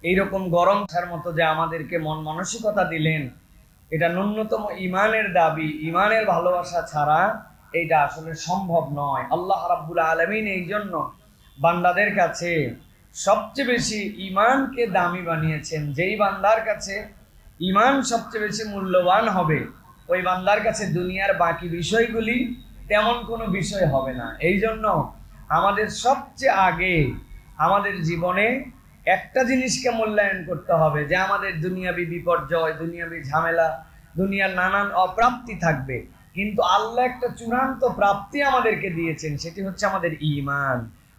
এইরকম গরম ছাড় মতো যে আমাদেরকে মন মানসিকতা দিলেন, এটা ন্যূনতম ইমানের দাবি, ইমানের ভালোবাসা ছাড়া এইটা আসলে সম্ভব নয়। আল্লাহ রাব্বুল আলামিন এই জন্য বান্দাদের কাছে সবচেয়ে বেশি ইমানকে দামি বানিয়েছেন। যেই বান্দার কাছে ইমান সবচেয়ে বেশি মূল্যবান হবে, ওই বান্দার কাছে দুনিয়ার বাকি বিষয়গুলি তেমন কোনো বিষয় হবে না। এই জন্য আমাদের সবচেয়ে আগে আমাদের জীবনে একটা জিনিসকে মূল্যায়ন করতে হবে, যে আমাদের দুনিয়াবি বিপর্যয়, দুনিয়াবি ঝামেলা, দুনিয়ার নানান অপ্রাপ্তি থাকবে, কিন্তু আল্লাহ একটা চূড়ান্ত প্রাপ্তি আমাদেরকে দিয়েছেন, সেটি হচ্ছে আমাদের ঈমান।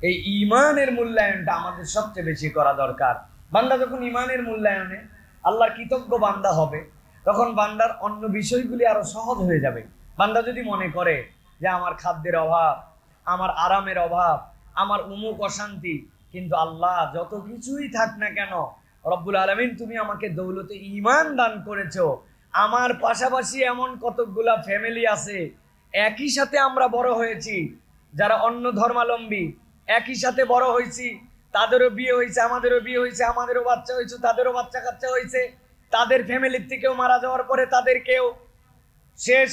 এই ঈমানের মূল্যায়নটা আমাদের সবচেয়ে বেশি করা দরকার। বান্দা যখন ঈমানের মূল্যায়নে আল্লাহর কৃতজ্ঞ বান্দা হবে, তখন বান্দার অন্য বিষয়গুলি আরো সহজ হয়ে যাবে। বান্দা যদি মনে করে যে আমার খাদ্যের অভাব, আমার আরামের অভাব, আমার উমুক অশান্তি, কিন্তু আল্লাহ যত কিছুই থাক না কেন, রব্বুল আলামিন তুমি আমাকে দৌলতে ঈমান দান করেছো। আমার পাশাপাশি এমন কতগুলা ফ্যামিলি আছে, একই সাথে আমরা বড় হয়েছি, যারা অন্য ধর্মাবলম্বী, একই সাথে বড় হয়েছি, তাদেরও বিয়ে হয়েছে, আমাদেরও বিয়ে হয়েছে, আমাদেরও বাচ্চা হয়েছে, তাদেরও বাচ্চা কাচ্চা হয়েছে, তাদের ফ্যামিলির থেকেও মারা যাওয়ার পরে তাদেরকেও শেষ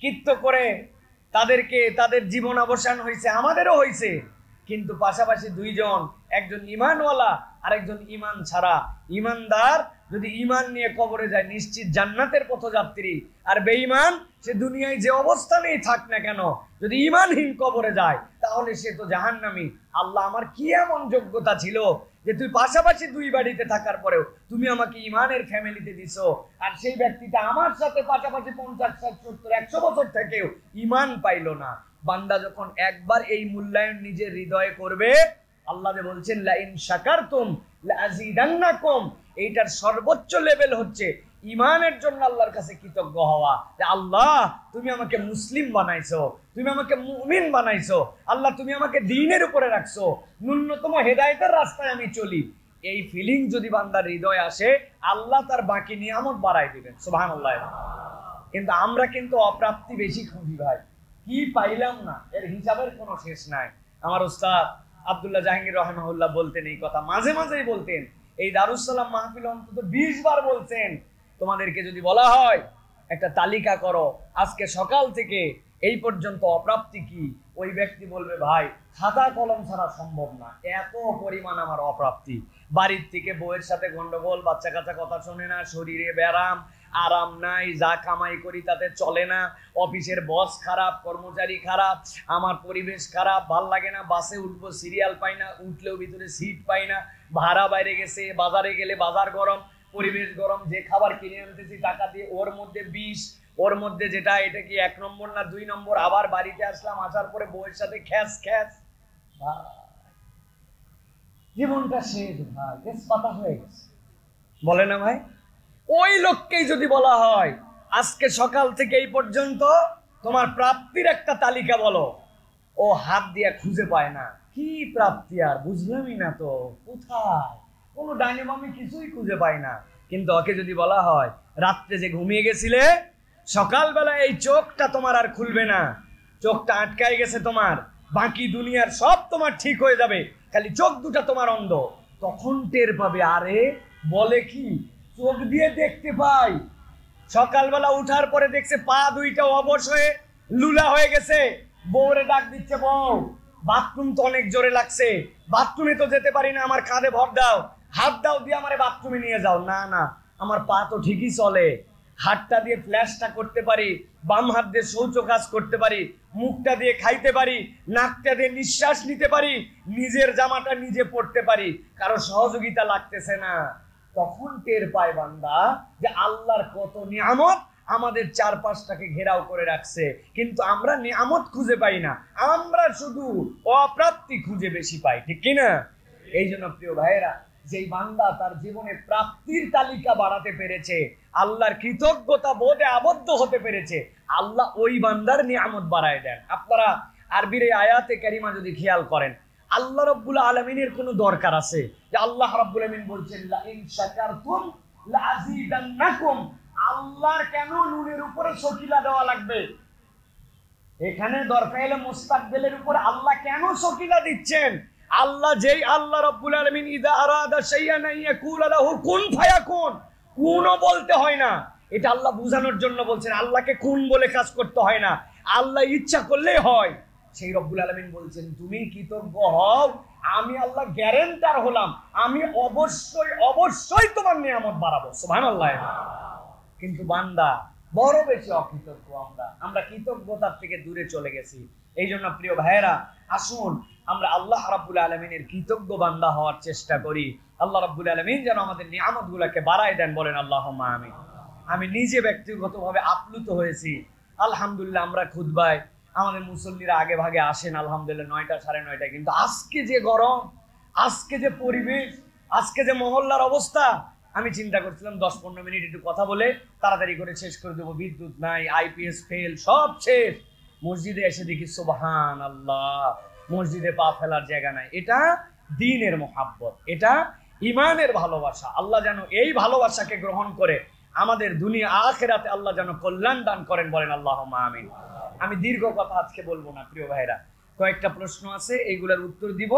কৃত্য করে তাদেরকে তাদের জীবন অবসান হয়েছে, আমাদেরও হয়েছে। কিন্তু পাশাপাশি দুইজন, একজন ঈমানওয়ালা আর একজন ঈমান ছাড়া। ঈমানদার যদি ঈমান নিয়ে কবরে যায় নিশ্চিত জান্নাতের পথযাত্রী, আর বেঈমান সে দুনিয়ায় যে অবস্থানেই থাক না কেন, যদি ঈমানহীন কবরে যায় তাহলে সে তো জাহান্নামী। আল্লাহ আমার কি এমন যোগ্যতা ছিল যে তুই পাশাপাশি দুই বাড়িতে থাকার পরেও তুমি আমাকে ঈমানের ফ্যামিলিতে দিছো, আর সেই ব্যক্তিটা আমার সাথে পাশাপাশি 50, 60, 70, 100 বছর থেকেও ঈমান পাইল না। বান্দা যখন একবার এই মূল্যায়ন নিজের হৃদয়ে করবে, আল্লাহ যে বলছেন লা ইন শাকারতুম লাযিদান্নাকুম, এইটার সর্বোচ্চ লেভেল হচ্ছে ঈমানের জন্য আল্লাহর কাছে কৃতজ্ঞ হওয়া, যে আল্লাহ তুমি আমাকে মুসলিম বানাইছো, তুমি আমাকে মুমিন বানাইছো, আল্লাহ তুমি আমাকে দ্বীনের উপরে রাখছো, ন্যূনতম হেদায়েতের রাস্তায় আমি চলি। এই ফিলিং যদি বান্দার হৃদয়ে আসে, আল্লাহ তার বাকি নিয়ামত বাড়াই দিবেন, সুবহানাল্লাহ। কিন্তু আমরা কিন্তু অপ্রাপ্তি বেশি খুঁজি ভাই, কি পাইলাম না, এর হিসাবের কোনো শেষ নাই। আমার উস্তাদ আব্দুল্লাহ জাহাঙ্গীর রাহিমাহুল্লাহ বলতেন এই কথা, মাঝে মাঝেই বলতেন, এই দারুস সালাম মাহফিল অন্তত 20 বার বলছেন, তোমাদেরকে যদি বলা হয় একটা তালিকা করো আজকে সকাল থেকে এই পর্যন্ত অপ্রাপ্তি কি, ওই ব্যক্তি বলবে ভাই খাতা কলম ছাড়া সম্ভব না, এত পরিমাণ আমার অপ্রাপ্তি। বাড়ির থেকে বউয়ের সাথে গন্ডগোল, বাচ্চা কাচ্চা কথা শোনে না, শরীরে ব্যারাম, আরাম নাই, যা কামাই করি তাতে চলে না, অফিসের বস খারাপ, কর্মচারী খারাপ, আমার পরিবেশ খারাপ, ভাল লাগে না, বাসে উঠবো সিরিয়াল পাই না, উঠলেও ভিতরে সিট পাই না, ভাড়া বাইরে গেছে, বাজারে গেলে বাজার গরম, পরিবেশ গরম, যে খাবার কিনে আনতেছি টাকা দিয়ে ওর মধ্যে বিষ, ওর মধ্যে যেটা এটা কি 1 নম্বর না 2 নম্বর, আবার বাড়িতে আসলাম, আসার পরে বউয়ের সাথে খ্যাস খ্যাস, জীবনটা শেষ ভাই, তেজপাতা হয়ে গেছে, বলে না ভাই? ওই লোককেই যদি বলা হয় আজকে সকাল থেকে এই পর্যন্ত তোমার প্রাপ্তির একটা তালিকা বলো, ও হাত দিয়ে খুঁজে পায় না, কি প্রাপ্তি আর বুঝলামই না তো, কোথায় কোনো ডাইনে বামে কিছুই খুঁজে পায় না। কিন্তু ওকে যদি বলা হয় রাত্রে যে ঘুমিয়ে গেছিলে, সকালবেলা এই চোখটা তোমার আর খুলবে না, চোখটা আটকায় গেছে তোমার, বাকি দুনিয়ার সব তোমার ঠিক হয়ে যাবে, খালি চোখ দুটা তোমার অন্ধ, তখন টের পাবে। আরে বলে কি, চোখ দিয়ে দেখতে পাই, সকালবেলা উঠার পরে দেখছে পা দুইটা অবশ হয়ে লুলা হয়ে গেছে, বউরে ডাক দিচ্ছে, বউ বাথরুম তো অনেক জোরে লাগছে, বাথরুমে তো যেতে পারি না, আমার কাঁধে ভর দাও, হাত দাও দিয়ে আমারে বাথরুমে নিয়ে যাও। না না, আমার পা তো ঠিকই চলে, হাতটা দিয়ে ফ্ল্যাশটা করতে পারি, বাম হাত দিয়ে শৌচ কাজ করতে পারি, মুখটা দিয়ে খাইতে পারি, নাকটা দিয়ে নিঃশ্বাস নিতে পারি, নিজের জামাটা নিজে পরতে পারি, কারো সহযোগিতা লাগতেছে না। তখন টের পায় বান্দা যে আল্লাহর কত নিয়ামত আমাদের চারপাশটাকে ঘেরাও করে রাখছে, কিন্তু আমরা নিয়ামত খুঁজে পাই না, আমরা শুধু অপ্রাপ্তি খুঁজে বেশি পাই, ঠিক কিনা? এই জন্য প্রিয় ভাইয়েরা, যেই বান্দা তার জীবনে প্রাপ্তির তালিকা বাড়াতে পেরেছে, আল্লাহর কৃতজ্ঞতা বোধে আবদ্ধ হতে পেরেছে, আল্লাহ ওই বান্দার নিয়ামত বাড়ায় দেন। আপনারা আরবির এই আয়াতে কারিমা যদি খেয়াল করেন, আল্লাহ রাব্বুল আলামিনের কোনো দরকার আছে যে আল্লাহ রাব্বুল আলামিন বলছেন লা ইন শাকারতুম লাযিদান্নাকুম, আল্লাহর কেন নুনের উপরে শকিলা দেওয়া লাগবে? এখানে দরকার হলে মুস্তাকবিলের উপর আল্লাহ কেন শকিলা দিচ্ছেন? আল্লাহ যেই আল্লাহ রাব্বুল আলামিন ইযা আরাদা শাইআন ইয়াকুলা লাহু কুন ফায়াকুন, কুনও বলতে হয় না, এটা আল্লাহ বুঝানোর জন্য বলছেন। আল্লাহকে কুন বলে কাজ করতে হয় না, আল্লাহ ইচ্ছা করলেই হয়। সেই রব্বুল আলামিন বলছেন তুমি কৃতজ্ঞ হও, আমি আল্লাহ গ্যারান্টার হলাম, আমি অবশ্যই অবশ্যই তোমার নিয়ামত বাড়াবো। সুবহানাল্লাহ। কিন্তু বান্দা বড় বেশি অকৃতজ্ঞ, আমরা কৃতজ্ঞতার থেকে দূরে চলে গেছি। এই জন্য প্রিয় ভাইয়েরা, আসুন আমরা আল্লাহ রাব্বুল আলামিনের কৃতজ্ঞ বান্দা হওয়ার চেষ্টা করি। আল্লাহ রাব্বুল আলামিন যেন আমাদের নিয়ামতগুলোকে বাড়ায় দেন, বলেন আল্লাহুম্মা আমিন। আমি নিজে ব্যক্তিগতভাবে আপ্লুত হয়েছি। আলহামদুলিল্লাহ, আমরা খুতবায় আমাদের মুসল্লিরা আগে ভাগে আসেন, আলহামদুলিল্লাহ 9টা 9:30, কিন্তু আজকে যে গরম, আজকে যে পরিবেশ, আজকে যে মহল্লার অবস্থা, আমি চিন্তা করছিলাম 10-15 মিনিট একটু কথা বলে তাড়াতাড়ি করে শেষ করে দেবো। বিদ্যুৎ নাই, আইপিএস ফেল, সব শেষ। মসজিদে এসে দেখি সুবহানাল্লাহ, মসজিদে পা ফেলার জায়গা নাই। এটা দ্বীনের মোহাব্বত, এটা ইমানের ভালোবাসা। আল্লাহ যেন এই ভালোবাসাকে গ্রহণ করে আমাদের দুনিয়া আখিরাতে আল্লাহ যেন কল্যাণ দান করেন, বলেন আল্লাহুম্মা আমিন। আমি দীর্ঘ কথা আজকে বলবো না প্রিয় ভাইরা, কয়েকটা প্রশ্ন আছে, এইগুলোর উত্তর দিব।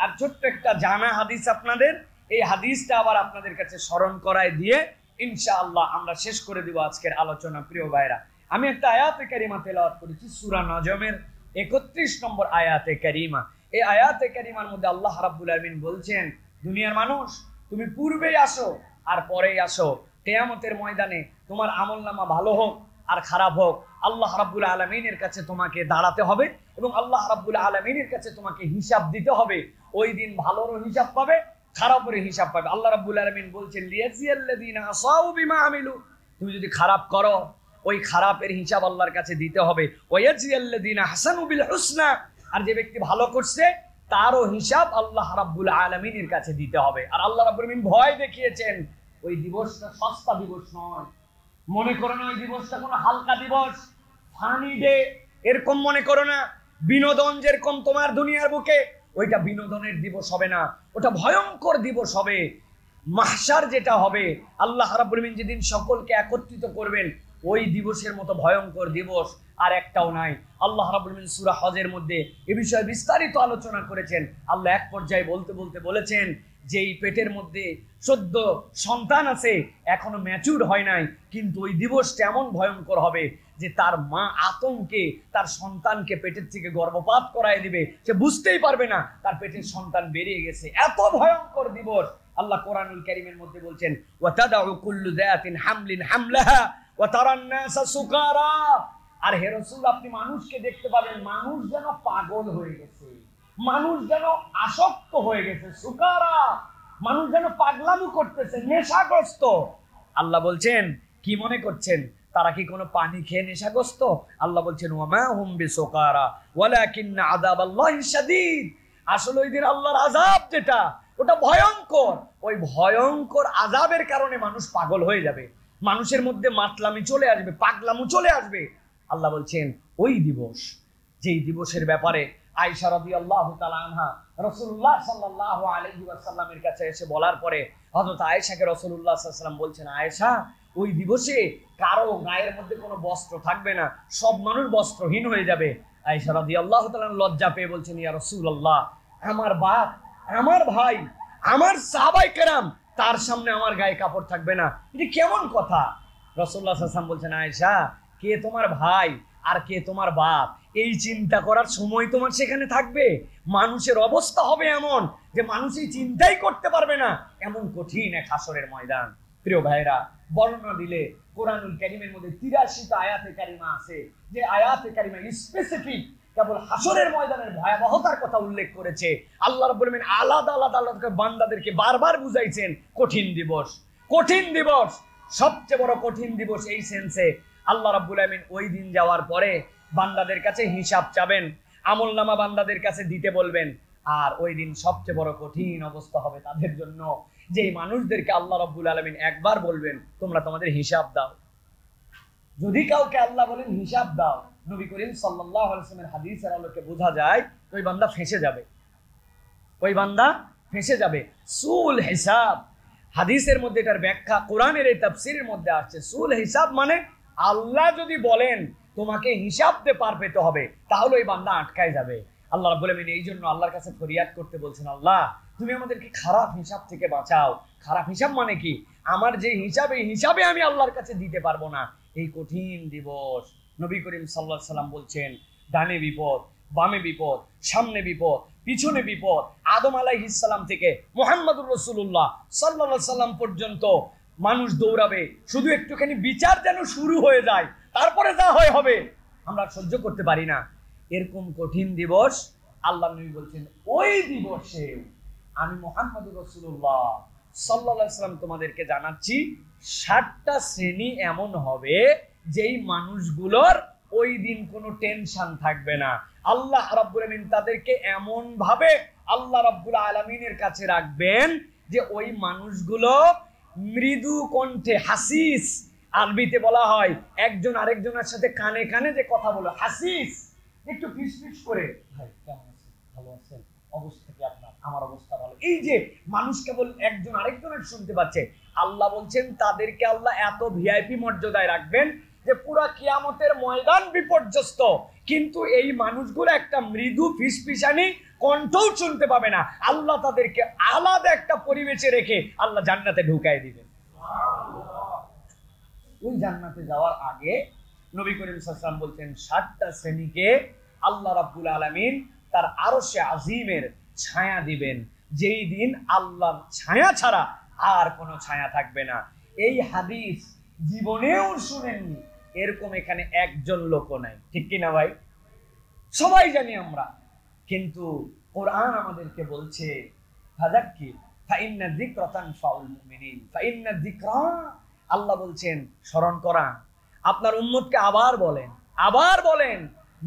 আর ছোট্ট একটা জানা হাদিস আপনাদের, এই হাদিসটা আবার আপনাদের কাছে স্মরণ করায় দিয়ে ইনশাআল্লাহ আমরা শেষ করে দিব আজকের আলোচনা। প্রিয় ভাইরা, আমি একটা আয়াতে কারিমা তেলাওয়াত করেছি, সূরা নজমের 31 নম্বর আয়াতে কারিমা। এই আয়াতে কারিমার মধ্যে আল্লাহ রাব্বুল আলামিন বলছেন, দুনিয়ার মানুষ তুমি পূর্বেই আসো আর পরেই আসো, কিয়ামতের ময়দানে তোমার আমলনামা ভালো হোক আর খারাপ হোক, আল্লাহ রাব্বুল আলামিনের কাছে তোমাকে দাঁড়াতে হবে এবং আল্লাহ রাব্বুল আলামিনের কাছে তোমাকে হিসাব দিতে হবে। ওই দিন ভালোরও হিসাব পাবে, খারাপের হিসাব পাবে। আল্লাহ রাব্বুল আলামিন বলছেন, লিয়াজিয়াল্লাযিনা আসাউ বিমা আমিলু, তুমি যদি খারাপ করো ওই খারাপের হিসাব আল্লাহর কাছে দিতে হবে। ওয়ায়াজিয়াল্লাযিনা হাসানু বিল হুসনা, আর যে ব্যক্তি ভালো করছে তারও হিসাব আল্লাহ রাব্বুল আলামিনের কাছে দিতে হবে। আর আল্লাহ রাব্বুল আলামিন ভয় দেখিয়েছেন, ওই দিবসটা সস্তা দিবস নয়। মনে করো না ওই দিবসটা কোনো হালকা দিবস, ফানি ডে, এরকম মনে করো না। বিনোদন যেরকম তোমার দুনিয়ার বুকে, ওইটা বিনোদনের দিবস হবে না, ওটা ভয়ঙ্কর দিবস হবে। মাহশার যেটা হবে, আল্লাহ রাব্বুল আলামিন যেদিন সকলকে একত্রিত করবেন, ওই দিবসের মতো ভয়ঙ্কর দিবস আর একটাও নাই। আল্লাহ রাব্বুল আলামিন সূরা হজের মধ্যে এ বিষয়ে বিস্তারিত আলোচনা করেছেন। আল্লাহ এক পর্যায়ে বলতে বলতে বলেছেন যে এই পেটের মধ্যে সদ্য সন্তান আছে, এখনো ম্যাচুর হয় নাই, কিন্তু ওই দিবসটা এমন ভয়ঙ্কর হবে যে তার মা আতঙ্কে তার সন্তানকে পেটের থেকে গর্ভপাত করায় দিবে, সে বুঝতেই পারবে না তার পেটের সন্তান বেরিয়ে গেছে। এত ভয়ঙ্কর দিবস। আল্লাহ কোরআনুল কারীমের মধ্যে বলছেন, ওয়াতাদাউ কুল্লু যাতিন হামলিন হামলাহা ওয়া তারান নাসা সুকারা, আর হে রাসূল আপনি মানুষকে দেখতে পাবেন মানুষ যেন পাগল হয়ে গেছে, মানুষ যেন আসক্ত হয়ে গেছে, সুকারা, মানুষ যেন পাগলামি করতেছে, নেশাগ্রস্ত। আল্লাহ বলছেন কি মনে করছেন তারা কি কোনো পানি খেয়ে নেশাগ্রস্ত? আল্লাহ বলছেন ওয়ামা হুম বিসুকারা ওয়ালাকিন্না আযাবাল্লাহি শাদীদ, আসলে ওই দিন আল্লাহর আযাব যেটা ওটা ভয়ঙ্কর, ওই ভয়ঙ্কর আযাবের কারণে মানুষ পাগল হয়ে যাবে, মানুষের মধ্যে মাতলামি চলে আসবে, পাগলামু চলে আসবে। আল্লাহ বলছেন ওই দিবস, যেই দিবসের ব্যাপারে আয়েশা রাদিয়াল্লাহু তাআলা আনহা রাসূলুল্লাহ সাল্লাল্লাহু আলাইহি ওয়াসাল্লামের কাছে এসে বলার পরে হযরত আয়েশাকে রাসূলুল্লাহ সাল্লাল্লাহু আলাইহি ওয়াসাল্লাম বলছেন, আয়েশা ওই দিবসে কারো গায়ের মধ্যে কোনো বস্ত্র থাকবে না, সব মানুষ বস্ত্রহীন হয়ে যাবে। আয়েশা রাদিয়াল্লাহু তাআলা লজ্জা পেয়ে বলছেন, ইয়া রাসূলুল্লাহ, আমার বাপ, আমার ভাই, আমার সাহাবায়ে কেরাম, তার সামনে আমার গায়ে কাপড় থাকবে না, এটা কেমন কথা? রাসূলুল্লাহ সাল্লাল্লাহু আলাইহি ওয়াসাল্লাম বলছেন, আয়েশা কে তোমার ভাই আর কে তোমার বাপ এই চিন্তা করার সময় তোমার সেখানে থাকবে? মানুষের অবস্থা হবে এমন যে মানুষ এই চিন্তাই করতে পারবে না, এমন কঠিন এক হাসরের ময়দান। প্রিয় ভাইরা, বর্ণনা দিলে কোরআনুল কারীমের মধ্যে 83টা আয়াতে কারিমা আছে, যে আয়াতে কারিমা স্পেসিফিক কেবল হাসরের ময়দানের ভয়াবহতার কথা উল্লেখ করেছে। আল্লাহ রাব্বুল আলামিন আলাদা আলাদা বান্দাদেরকে বারবার বুঝাইছেন কঠিন দিবস, কঠিন দিবস, সবচেয়ে বড় কঠিন দিবস। এই সেন্সে আল্লাহ রাব্বুল আলামিন ওই দিন যাওয়ার পরে বান্দাদের কাছে হিসাব চাবেন, আমলনামা বান্দাদের কাছে দিতে বলবেন। আর ওই দিন সবচেয়ে বড় কঠিন অবস্থা হবে তাদের জন্য, যে মানুষদেরকে আল্লাহ রাব্বুল আলামিন একবার বলবেন তোমরা তোমাদের হিসাব দাও। যদি কাউকে আল্লাহ বলেন হিসাব দাও, নবী করিম সাল্লাল্লাহু আলাইহি ওয়াসাল্লামের হাদিসের আলোকে বোঝা যায় ওই বান্দা ফেঁসে যাবে, ওই বান্দা ফেঁসে যাবে। সুল হিসাব, হাদিসের মধ্যে এটার ব্যাখ্যা কোরআনের এই তাফসীরের মধ্যে আসছে। সুল হিসাব মানে আল্লাহ যদি বলেন তোমাকে হিসাব দিয়ে পার পেতে হবে, তাহলে ওই বান্দা আটকায় যাবে। আল্লাহ রাব্বুল আলামিন এই জন্য আল্লাহর কাছে ফরিয়াদ করতে বলছেন, আল্লাহ তুমি আমাদেরকে খারাপ হিসাব থেকে বাঁচাও। খারাপ হিসাব মানে কি? আমার যে হিসাবে হিসাবে আমি আল্লাহর কাছে দিতে পারবো না, এই কঠিন দিবস। নবী করিম সাল্লাল্লাহু আলাইহি ওয়াসাল্লাম বলছেন, ডানে বিপদ, বামে বিপদ, সামনে বিপদ, পিছনে বিপদ। আদম আলাইহিস সালাম থেকে মুহাম্মদুর রাসূলুল্লাহ সাল্লাল্লাহু আলাইহি ওয়াসাল্লাম পর্যন্ত মানুষ দৌড়াবে, শুধু একটুখানি বিচার যেন শুরু হয়ে যায়, তারপরে যা হয় হবে। আমরা সহ্য করতে পারি না এরকম কঠিন দিবস। আল্লাহ নবী বলছেন, ওই দিবসে আমি মুহাম্মদুর রাসূলুল্লাহ সাল্লাল্লাহু আলাইহি ওয়াসাল্লাম তোমাদেরকে জানাচ্ছি 60টা শ্রেণী এমন হবে যেই মানুষগুলোর ওই দিন কোনো টেনশন থাকবে না। আল্লাহ রাব্বুল আলামিন তাদেরকে এমন ভাবে আল্লাহ রাব্বুল আলামিনের কাছে রাখবেন যে ওই মানুষগুলো মৃদু কণ্ঠে, হাসিস আরবিতে বলা হয় একজন আরেকজনের সাথে কানে কানে যে কথা বলে, হাসিস, একটু ফিসফিস করে, ভাই কেমন আছেন, ভালো আছেন, অবস্থা কি আপনার? আমার অবস্থা ভালো। এই যে মানুষ কেবল একজন আরেকজনের শুনতে পাচ্ছে, আল্লাহ বলছেন তাদেরকে আল্লাহ এত ভিআইপি মর্যাদায় রাখবেন যে পুরা কিয়ামতের ময়দান বিপর্যস্ত, কিন্তু এই মানুষগুলো একটা মৃদু ফিসফিসানি কণ্ঠও শুনতে পাবে না। আল্লাহ তাদেরকে আলাদা একটা পরিবেশে রেখে আল্লাহ জান্নাতে ঢুকায় দিবেন। ওই জান্নাতে যাওয়ার আগে নবী করিম সাল্লাল্লাহু আলাইহি ওয়াসাল্লাম বলছেন 60টা শ্রেণীকে আল্লাহ রাব্বুল আলামিন তার আরশে আজিমের ছায়া দিবেন, যেই দিন আল্লাহর ছায়া ছাড়া আর কোনো ছায়া থাকবে না। এই হাদিস জীবনেও শুনেননি এরকম এখানে একজন লোকও নাই, ঠিক কিনা ভাই? সবাই জানি আমরা, কিন্তু কোরআন আমাদেরকে বলছে ফাযাক্কির ফাইন্না যিকরা তানফাউল মুমিনিন, ফাইন্না যিকরা, আল্লাহ বলছেন স্মরণ করা। আপনার উম্মতকে আবার বলেন,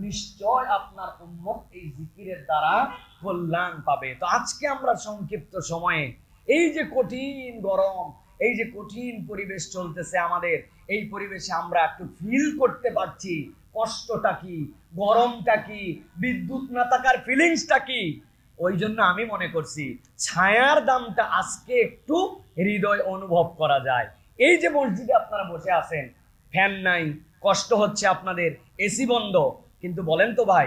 নিশ্চয় আপনার উম্মত এই জিকিরের দ্বারা কল্যাণ পাবে। তো আজকে আমরা সংক্ষিপ্ত সময়ে এই যে কঠিন গরম, এই যে কঠিন পরিবেশ চলতেছে আমাদের, এই পরিবেশে আমরা একটু ফিল করতে পারছি কষ্টটা কি, গরমটা কি, বিদ্যুৎ না থাকার ফিলিংসটা কি। ওই জন্য আমি মনে করছি ছায়ার দামটা আজকে একটু হৃদয় অনুভব করা যায়। এই যে মসজিদে আপনারা বসে আছেন, ফ্যান নাই, কষ্ট হচ্ছে আপনাদের, এসি বন্ধ, কিন্তু বলেন তো ভাই,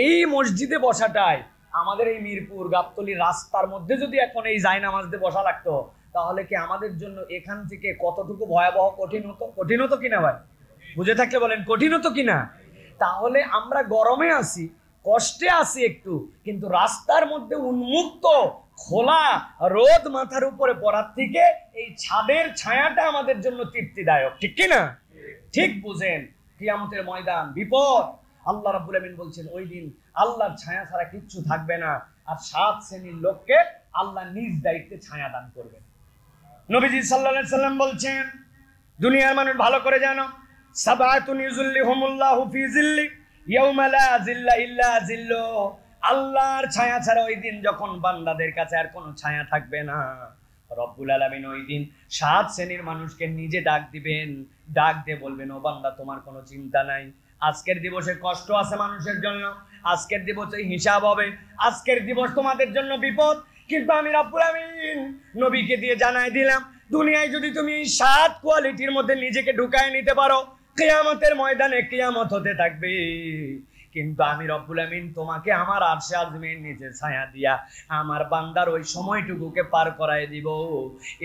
এই মসজিদে বসাটাই আমাদের এই মিরপুর গাবতলী রাস্তার মধ্যে যদি এখন এই জায়নামাজ দিয়ে বসা লাগতো, তাহলে কি আমাদের জন্য এখান থেকে কতটুকু ভয়াবহ কঠিন হতো কিনা ভাই? বুঝে থাকলে বলেন কঠিন হতো কিনা? তাহলে আমরা গরমে আছি, কষ্টে আছি একটু, কিন্তু রাস্তার মধ্যে উন্মুক্ত খোলা রোদ মাথার উপরে পড়ার থেকে এই ছাদের ছায়াটা আমাদের জন্য তৃপ্তিদায়ক, ঠিক কিনা? ঠিক বুঝেন, কিয়ামতের ময়দান বিপদ। আল্লাহ রাব্বুল আলামিন বলছেন ওই দিন আল্লাহর ছায়া ছাড়া কিচ্ছু থাকবে না, আর 7 শ্রেণীর লোককে আল্লাহ নিজ দায়িত্বে ছায়া দান করবেন। নবীজি সাল্লাল্লাহু আলাইহি সাল্লাম বলছেন, দুনিয়ার মানুষ ভালো করে জানো, সাবাতুন ইউযিল্লিহুমুল্লাহু ফি যিল্লি ইয়াউমা লা যিল্লা ইল্লা যিল্লু। আল্লাহর ছায়া ছাড়া ওই দিন যখন বান্দাদের কাছে আর কোনো ছায়া থাকবে না, রব্বুল আলামিন ওই দিন 7 শ্রেণীর মানুষকে নিজে ডাক দিবেন, ডাক দিয়ে বলবেন, ও বান্দা তোমার কোনো চিন্তা নাই, আজকের দিবসে কষ্ট আছে মানুষের জন্য, আজকের দিবসে হিসাব হবে, আজকের দিবস তোমাদের জন্য বিপদ, কিন্তু আমি রব্বুল আলামিন নবীকে দিয়ে জানাই দিলাম, দুনিয়ায় যদি তুমি 7 কোয়ালিটির মধ্যে নিজেকে ঢুকায় নিতে পারো, কিয়ামতের ময়দানে কিয়ামত হতে থাকবে, কিন্তু আমি রব্বুল আমিন তোমাকে আমার আরশে আযমের নিচে ছায়া দিয়া আমার বান্দার ওই সময়টুকুকে পার করায় দিব।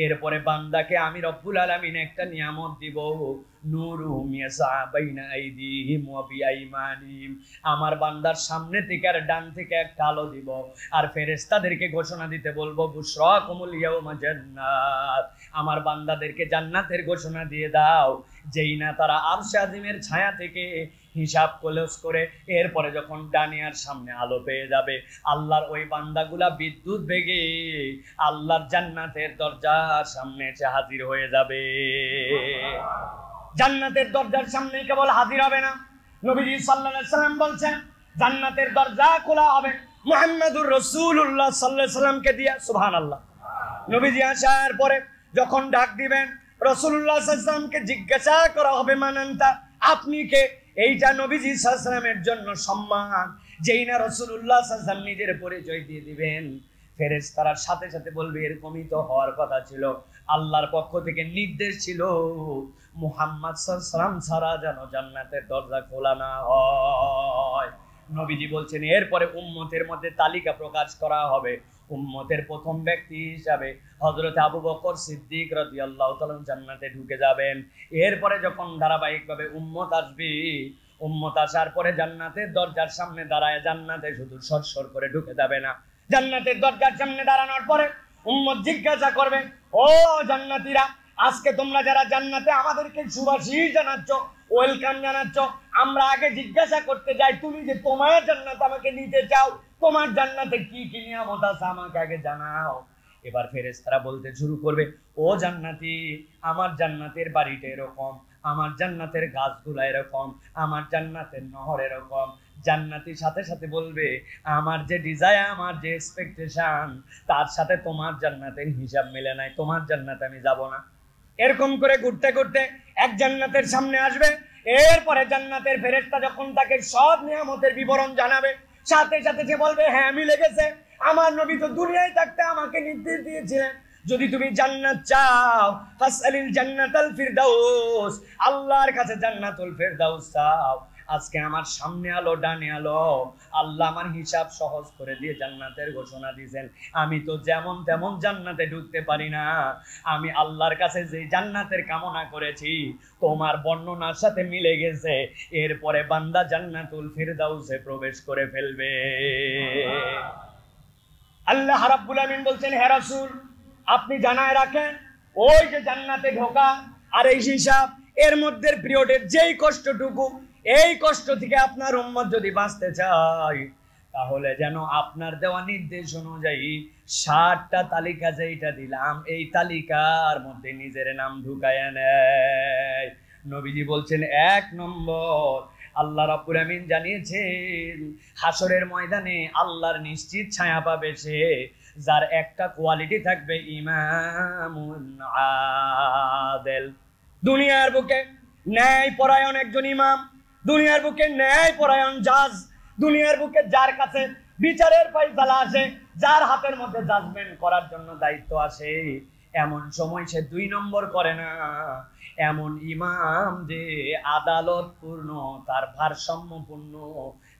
এরপরে বান্দাকে আমি রব্বুল আলামিন একটা নিয়ামত দিব, নূরুহুম ইয়াসা বাইনা আইদিহিম ওয়া বিআইমানিহিম। আমার বান্দার সামনে থেকে আর ডান থেকে একটা আলো দিব, আর ফেরেশতাদেরকে ঘোষণা দিতে বলবো, বুশরাকুমুল ইয়াউমা জান্নাত, আমার বান্দাদেরকে জান্নাতের ঘোষণা দিয়ে দাও, যেই না তারা আরশে আযমের ছায়া থেকে হিসাব ক্লোজ করে এরপরে যখন ডানিয়ার সামনে আলো পেয়ে যাবে, আল্লাহর ওই বান্দাগুলা বিদ্যুৎ বেগে আল্লাহর জান্নাতের দরজার সামনে এসে হাজির হয়ে যাবে। জান্নাতের দরজার সামনে কেবল হাজির হবে না, নবীজি সাল্লাল্লাহু আলাইহি সাল্লাম বলছেন জান্নাতের দরজা খোলা হবে মুহাম্মদুর রাসূলুল্লাহ সাল্লাল্লাহু আলাইহি সাল্লামকে দিয়ে। সুবহানাল্লাহ। নবীজি আসার পরে যখন ডাক দিবেন, রাসূলুল্লাহ সাল্লাল্লাহু আলাইহি সাল্লামকে জিজ্ঞাসা করা হবে, মানান্তা, আপনি কে? এইটা নবীজি সাল্লাল্লাহু আলাইহি সাল্লামের জন্য সম্মান। যেই না রাসূলুল্লাহ সাল্লাল্লাহু আলাইহি সাল্লাম নিজের পরিচয় দিয়ে দিবেন, ফেরেশতারা সাথে সাথে বলবে এরকমই তো হওয়ার কথা ছিল, আল্লাহর পক্ষ থেকে নির্দেশ ছিল মুহাম্মদ সাল্লাল্লাহু আলাইহি সাল্লাম ছাড়া যেন জান্নাতের দরজা খোলা না হয়। নবীজি বলছেন এরপরে উম্মতের মধ্যে তালিকা প্রকাশ করা হবে। উম্মতের প্রথম ব্যক্তি হিসাবে হযরত আবু বকর সিদ্দিক রাদিয়াল্লাহু তাআলা জান্নাতে ঢুকে যাবেন। এরপরে যখন ধারাবাহিকভাবে উম্মত আসবে, উম্মত আসার পরে জান্নাতের দরজার সামনে দাঁড়ায় জান্নাতে শুধু সরসর করে ঢুকে যাবে না, জান্নাতের দরজার সামনে দাঁড়ানোর পরে উম্মত জিজ্ঞাসা করবে, ও জান্নাতীরা, আজকে তোমরা যারা জান্নাতে আমাদেরকে সুবাসিস জানাচ্ছ, ওয়েলকাম জানাচ্ছ, আমরা আগে জিজ্ঞাসা করতে যাই তুমি যে তোমার জান্নাত আমাকে নিতে চাও, তোমার জান্নাতে কি কি নিয়ামত আছে আমাকে আগে জানাও। এবার ফেরেশতারা বলতে শুরু করবে, ও জান্নাতি, আমার জান্নাতের বাড়িটা এরকম, আমার জান্নাতের গাছগুলা এরকম, আমার জান্নাতের নহর এরকম। জান্নাতির সাথে সাথে বলবে, আমার যে ডিজায়ার, আমার যে এক্সপেকটেশন, তার সাথে তোমার জান্নাতের হিসাব মিলে নাই, তোমার জান্নাতে আমি যাব না। এরকম করে ঘুরতে ঘুরতে এক জান্নাতের সামনে আসবে। এরপরে জান্নাতের ফেরেশতা যখন তাকে সব নিয়ামতের বিবরণ জানাবে, সাথে সাথে সে বলবে, হ্যাঁ মিলে গেছে, আমার নবী তো দুনিয়ায় থাকতে আমাকে নির্দেশ দিয়েছিলেন, যদি তুমি জান্নাত চাও ফাসআলিল জান্নাতাল ফিরদাউস, আল্লাহর কাছে জান্নাতুল ফিরদাউস চাও। আজকে আমার সামনে আলো, ডানে আলো, আল্লাহ আমার হিসাব সহজ করে দিয়ে জান্নাতের ঘোষণা দিয়েছেন। আমি তো যেমন তেমন জান্নাতে ঢুকতে পারি না, আমি আল্লাহর কাছে যে জান্নাতের কামনা করেছি তোমার বর্ণনার সাথে মিলে গেছে। এরপরে বান্দা জান্নাতুল ফিরদাউসে প্রবেশ করে ফেলবে। আল্লাহ রাব্বুল আমিন বলছেন, হে রাসূল, আপনি জানায় রাখেন, ওই যে জান্নাতে ঢোকা আর এই হিসাব, এর মধ্যে পিরিয়ডের যেই কষ্টটুকু, এই কষ্ট থেকে আপনার উম্মত যদি বাঁচতে চায়, তাহলে যেন আপনার দেওয়া নির্দেশ অনুযায়ী 60টা তালিকা যেইটা দিলাম, এই তালিকার মধ্যে নিজের নাম ঢুকায় নেয়। নবীজি বলছেন, 1 নম্বর, আল্লাহ রাব্বুল আমিন জানিয়েছেন হাসরের ময়দানে আল্লাহর নিশ্চিত ছায়া পাবে সে, যার একটা কোয়ালিটি থাকবে, ইমামুন আদেল। দুনিয়ার বুকে ন্যায় পরায়ণ একজন ইমাম, দুনিয়ার বুকে ন্যায় পরায়ণ জাজ, দুনিয়ার বুকে যার কাছে বিচারের ফায়সালা আসে, যার হাতের মধ্যে জাজমেন্ট করার জন্য দায়িত্ব আসে, এমন সময় সে 2 নম্বর করে না। এমন ইমাম যে আদালত পূর্ণ, তার ভারসাম্যপূর্ণ,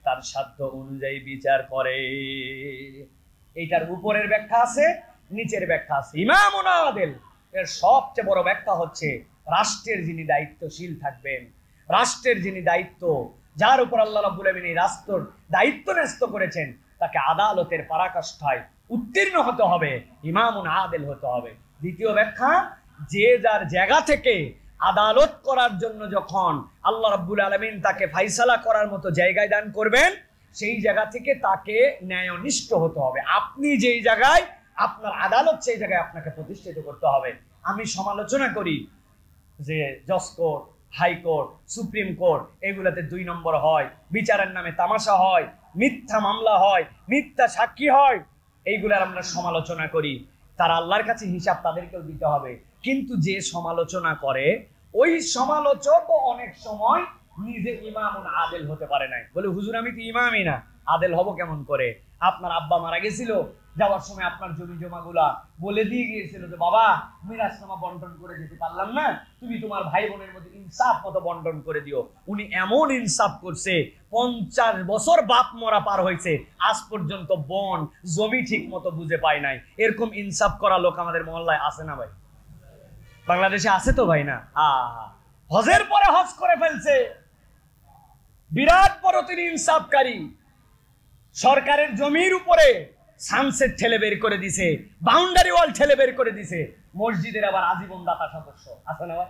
তার সাধ্য অনুযায়ী বিচার করে। এইটার উপরের ব্যাখ্যা আছে, নিচের ব্যাখ্যা আছে। ইমামুন আদেল এর সবচেয়ে বড় ব্যাখ্যা হচ্ছে রাষ্ট্রের যিনি দায়িত্বশীল থাকবেন, রাষ্ট্রের যিনি দায়িত্ব, যার উপর আল্লাহ রাব্বুল আমিন এই রাষ্ট্রের দায়িত্ব ন্যস্ত করেছেন, তাকে আদালতের পরাকাষ্ঠায় উত্তীর্ণ হতে হবে, ইমামুন আদেল হতে হবে। দ্বিতীয় ব্যাখ্যা, যে যার জায়গা থেকে আদালত করার জন্য যখন আল্লাহ রাব্বুল আলামিন তাকে ফায়সালা করার মতো জায়গায় দান করবেন, সেই জায়গা থেকে তাকে ন্যায়নিষ্ঠ হতে হবে। আপনি যেই জায়গায় আপনার আদালত, সেই জায়গায় আপনাকে প্রতিষ্ঠিত করতে হবে। আমি সমালোচনা করি যে জজ কোর্ট, হাইকোর্ট, সুপ্রিম কোর্ট, এগুলাতে 2 নম্বর হয়, বিচারের নামে তামাশা হয়, মিথ্যা মামলা হয়, মিথ্যা সাক্ষী হয়, এইগুলার আমরা সমালোচনা করি। তারা আল্লাহর কাছে হিসাব তাদেরকেও দিতে হবে। কিন্তু যে সমালোচনা করে, ওই সমালোচকও অনেক সময় নিজে ইমামুন আদেল হতে পারে নাই। বলে, হুজুর আমি তো ইমামই না, আদেল হব কেমন করে? আপনার আব্বা মারা গেছিল, যাওয়ার সময় আপনার জমি জমাগুলা বলে দিয়ে গিয়েছিল যে বাবা মিরাজনামা বন্টন করে যেতে পারলাম না, তুমি তোমার ভাই বোনের মধ্যে ইনসাফ মতো বন্টন করে দিও। উনি এমন ইনসাফ করছে, 50 বছর বাপ মরা পার হয়েছে, আজ পর্যন্ত বোন জমি ঠিক মতো বুঝে পায় নাই। এরকম ইনসাফ করা লোক আমাদের মহল্লায় আছে না ভাই? বাংলাদেশে আছে তো ভাই না? হজের পরে হজ করে ফেলছে, বিরাট বড় তিনি ইনসাফকারী। সরকারের জমির উপরে সানসেট ঠেলে বের করে দিছে, বাউন্ডারি ওয়াল ঠেলে বের করে দিছে, মসজিদের আবার আজীবন দাতা সদস্য আছে না ভাই?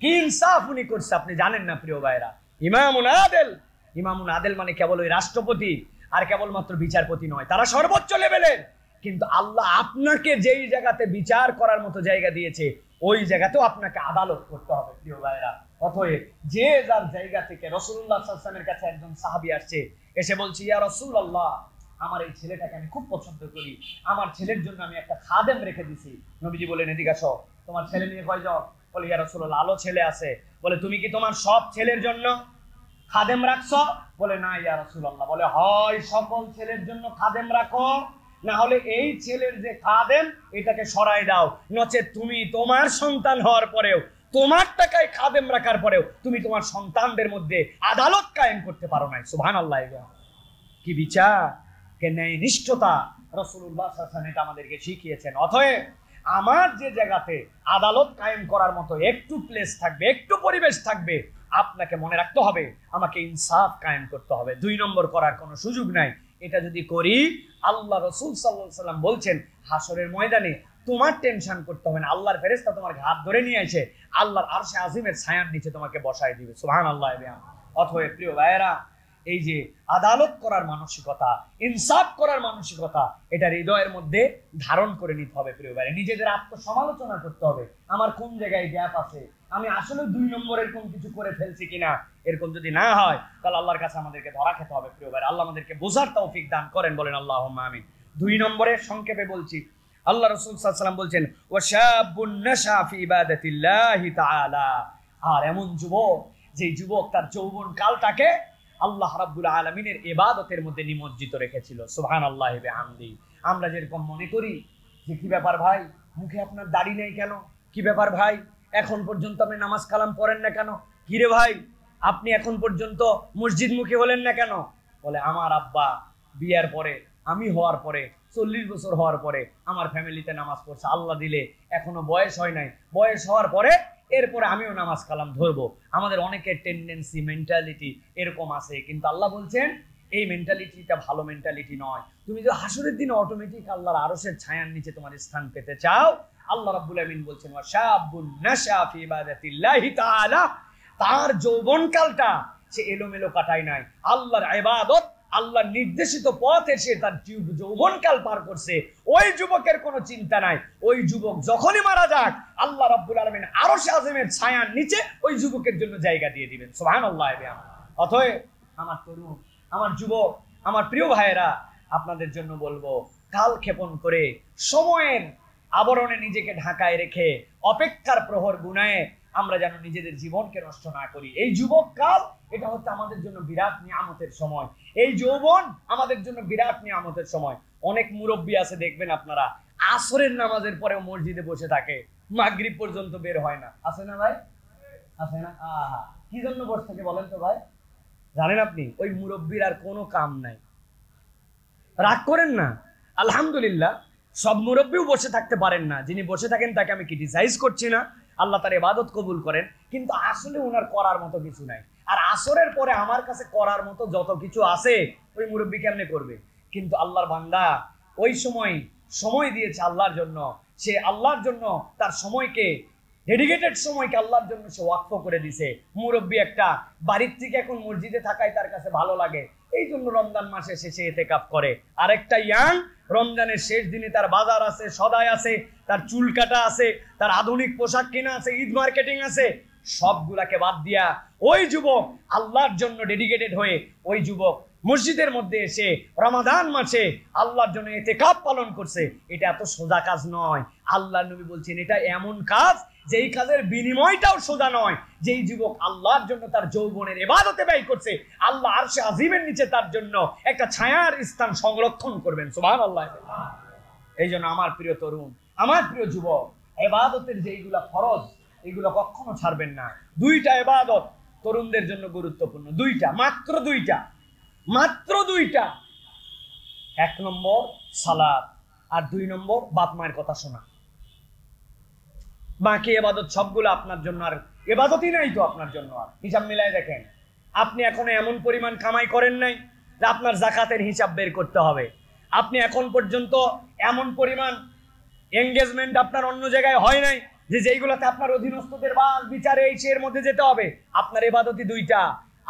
কি ইনসাফ উনি করছে আপনি জানেন না প্রিয় ভাইরা। ইমামুন আদেল, ইমামুন আদেল মানে কেবল ওই রাষ্ট্রপতি আর কেবলমাত্র বিচারপতি নয়, তারা সর্বোচ্চ লেভেলের। কিন্তু আল্লাহ আপনাকে যেই জায়গাতে বিচার করার মতো জায়গা দিয়েছে, ওই জায়গাতেও আপনাকে আদালত করতে হবে প্রিয় ভাইরা। অতএব যে যার জায়গা থেকে, রাসূলুল্লাহ সাল্লাল্লাহু আলাইহি ওয়াসাল্লামের কাছে একজন সাহাবী আসছে, এসে বলছে, ইয়া রাসূলুল্লাহ, আমার এই ছেলেটাকে আমি খুব পছন্দ করি, আমার ছেলের জন্য আমি একটা খাদেম রেখে দিছি। নবীজি বলেন, এদিকে আসো, তোমার ছেলে নিয়ে কয়জন? বলে, ইয়া রাসূলুল্লাহ, আলো ছেলে আছে। বলে, তুমি কি তোমার সব ছেলের জন্য খাদেম রাখছো? বলে, না ইয়া রাসূলুল্লাহ। বলে, হয় সকল ছেলের জন্য খাদেম রাখো, না হলে এই ছেলের যে খাদেম এটাকে সরাই দাও, নচেত তুমি তোমার সন্তান হওয়ার পরেও তোমার টাকায় খাদেম রাখার পরেও তুমি তোমার সন্তানদের মধ্যে আদালত কায়েম করতে পারো নাই। সুবহানাল্লাহ। কি বিচার, কে ন্যায় নিষ্ঠতা! রাসূলুল্লাহ সাল্লাল্লাহু আলাইহি ওয়াসাল্লাম এটা আমাদেরকে শিখিয়েছেন। অতএব আমার যে জায়গাতে আদালত কায়েম করার মতো একটু প্লেস থাকবে, একটু পরিবেশ থাকবে, আপনাকে মনে রাখতে হবে আমাকে ইনসাফ কায়েম করতে হবে। 2 নম্বর করার কোনো সুযোগ নাই। এটা যদি করি, আল্লাহ রাসূল সাল্লাল্লাহু আলাইহি ওয়াসাল্লাম বলছেন হাসরের ময়দানে তোমার টেনশন করতে হবে না, আল্লাহর ফেরেশতা তোমার হাত ধরে নিয়ে এসে আল্লাহর আরশে আজিমের ছায়ার নিচে তোমাকে বসায় দিবে। সুবহানাল্লাহ। অতএব প্রিয় ভাইয়েরা, এই যে আদালত করার মানসিকতা, ইনসাফ করার মানসিকতা, এটা হৃদয়ের মধ্যে ধারণ করে নিতে হবে। প্রিয় ভাই, নিজেদের আত্মসমালোচনা করতে হবে, আমার কোন জায়গায় গ্যাপ আছে, আমি আসলে 2 নম্বরের কোন কিছু করে ফেলছি কিনা। এরকম যদি না হয় তাহলে আল্লাহর কাছে আমাদেরকে ধরা খেতে হবে। প্রিয় ভাই, আল্লাহ আমাদেরকে বোঝার তৌফিক দান করেন, বলেন আল্লাহুম্মা আমিন। 2 নম্বরে সংক্ষেপে বলছি, আল্লাহ রাসূল সাল্লাল্লাহু আলাইহি ওয়াসাল্লাম বলছেন ওয়াশাবুন নাশা ফি ইবাদাতিল্লাহি তাআলা। আর এমন যুবক, যে যুবক তার যৌবন কালটাকে আল্লাহ রাব্বুল আলামিনের ইবাদতের মধ্যে নিমজ্জিত রেখেছিল। সুবহানাল্লাহি বিহামদি। আমরা যেরকম মনে করি যে কি ব্যাপার ভাই, মুখে আপনার দাড়ি নেই কেন, কি ব্যাপার ভাই, এখন পর্যন্ত আপনি নামাজ কালাম পড়েন না কেন, কি রে ভাই আপনি এখন পর্যন্ত মসজিদ মুখী হলেন না কেন? বলে আমার আব্বা বিয়ার পরে, আমি হওয়ার পরে 40 বছর হওয়ার পরে আমার ফ্যামিলিতে নামাজ পড়ছে, আল্লাহ দিলে এখনো বয়স হয় নাই, বয়স হওয়ার পরে এরপরে আমিও নামাজ কালাম ধরবো। আমাদের অনেকের টেন্ডেন্সি, মেন্টালিটি এরকম আছে, কিন্তু আল্লাহ বলছেন এই মেন্টালিটিটা ভালো মেন্টালিটি নয়। তুমি যদি হাসরের দিনে অটোমেটিক আল্লাহর আরশের ছায়ার নিচে তোমার স্থান পেতে চাও, আল্লাহ রাব্বুল আমিন বলছেন ওয়াশাবুন নাশা ফি ইবাদাতিল্লাহি তাআলা। তার যৌবনকালটা সে এলোমেলো কাটায় নাই, আল্লাহর ইবাদত, আল্লাহর নির্দেশিত পথে সে তার যৌবনকাল পার করছে। ওই যুবকের কোনো চিন্তা নাই, ওই যুবক যখনই মারা যাক আল্লাহ রাব্বুল আলামিন আরশে আযমের ছায়ার নিচে ওই যুবকের জন্য জায়গা দিয়ে দিবেন। সুবহানাল্লাহ। অতএব আমার তরুণ, আমার যুবক, আমার প্রিয় ভাইয়েরা, আপনাদের জন্য বলবো, কাল ক্ষেপণ করে সময়ের আবরণে নিজেকে ঢাকায় রেখে অপেক্ষার প্রহর গুনায়ে আমরা যেন নিজেদের জীবনকে নষ্ট না করি। এই যুবক কাল, এটা হচ্ছে আমাদের জন্য বিরাট নিয়ামতের সময়। এই যৌবন আমাদের জন্য বিরাট নিয়ামতের সময়। অনেক মুরব্বী আছে দেখবেন আপনারা, আসরের নামাজের পরেও মসজিদে বসে থাকে, মাগরিব পর্যন্ত বের হয় না। আছে না ভাই? আছে না? আহা, কি জন্য বসে থাকে বলেন তো ভাই? জানেন আপনি, ওই মুরব্বীর আর কোনো কাম নাই। রাগ করেন না, আলহামদুলিল্লাহ সব মুরব্বীও বসে থাকতে পারেন না। যিনি বসে থাকেন তাকে আমি ক্রিটিসাইজ করছি না, আল্লাহ তার ইবাদত কবুল করেন, কিন্তু আসলে ওনার করার মতো কিছু নাই। আর আসরের পরে আমার কাছে করার মতো যত কিছু আছে ওই মুরব্বী কেমনে করবে? কিন্তু আল্লাহর বান্দা ওই সময় দিয়েছে আল্লাহর জন্য, সে আল্লাহর জন্য তার সময়কে, ডেডিকেটেড সময়কে আল্লাহর জন্য সে ওয়াকফ করে দিছে। মুরব্বী একটা বাড়ির থেকে এখন মসজিদে থাকাই তার কাছে ভালো লাগে, এই জন্য রমজান মাসে সে ইতিকাফ করে। আরেকটা ইয়াং রমজানের শেষ দিনে তার বাজার আছে, সদাই আছে, তার চুল কাটা আছে, তার আধুনিক পোশাক কেনা আছে, ঈদ মার্কেটিং আছে, সবগুলাকে বাদ দিয়া ওই যুবক আল্লাহর জন্য ডেডিকেটেড হয়ে ওই যুবক মসজিদের মধ্যে এসে রমাদান মাসে আল্লাহর জন্য ইতিকাফ পালন করছে। এটা এত সোজা কাজ নয়। আল্লাহর নবী বলছেন এটা এমন কাজ যেই কাজের বিনিময়টাও সোজা নয়। যেই যুবক আল্লাহর জন্য তার যৌবনের ইবাদতে ব্যয় করছে, আল্লাহ আরশে আজিমের নিচে তার জন্য একটা ছায়ার স্থান সংরক্ষণ করবেন। সুবহানাল্লাহ। এই জন্য আমার প্রিয় তরুণ, আমার প্রিয় যুবক, ইবাদতের যেইগুলা ফরজ এগুলো কখনো ছাড়বেন না। 2টা ইবাদত তরুণদের জন্য গুরুত্বপূর্ণ, 2টা, মাত্র 2টা, মাত্র 2টা। 1 নম্বর সালাত, আর 2 নম্বর বাপ মায়ের কথা শোনা। বাকি ইবাদত সবগুলো আপনার জন্য আর ইবাদতই নাই তো আপনার জন্য। আর হিসাব মিলাই দেখেন, আপনি এখনো এমন পরিমাণ কামাই করেন নাই যে আপনার জাকাতের হিসাব বের করতে হবে। আপনি এখন পর্যন্ত এমন পরিমাণ এঙ্গেজমেন্ট আপনার অন্য জায়গায় হয় নাই যে যেইগুলোতে আপনার অধীনস্থদের বাল বিচারে এই এর মধ্যে যেতে হবে। আপনার ইবাদতই 2টা।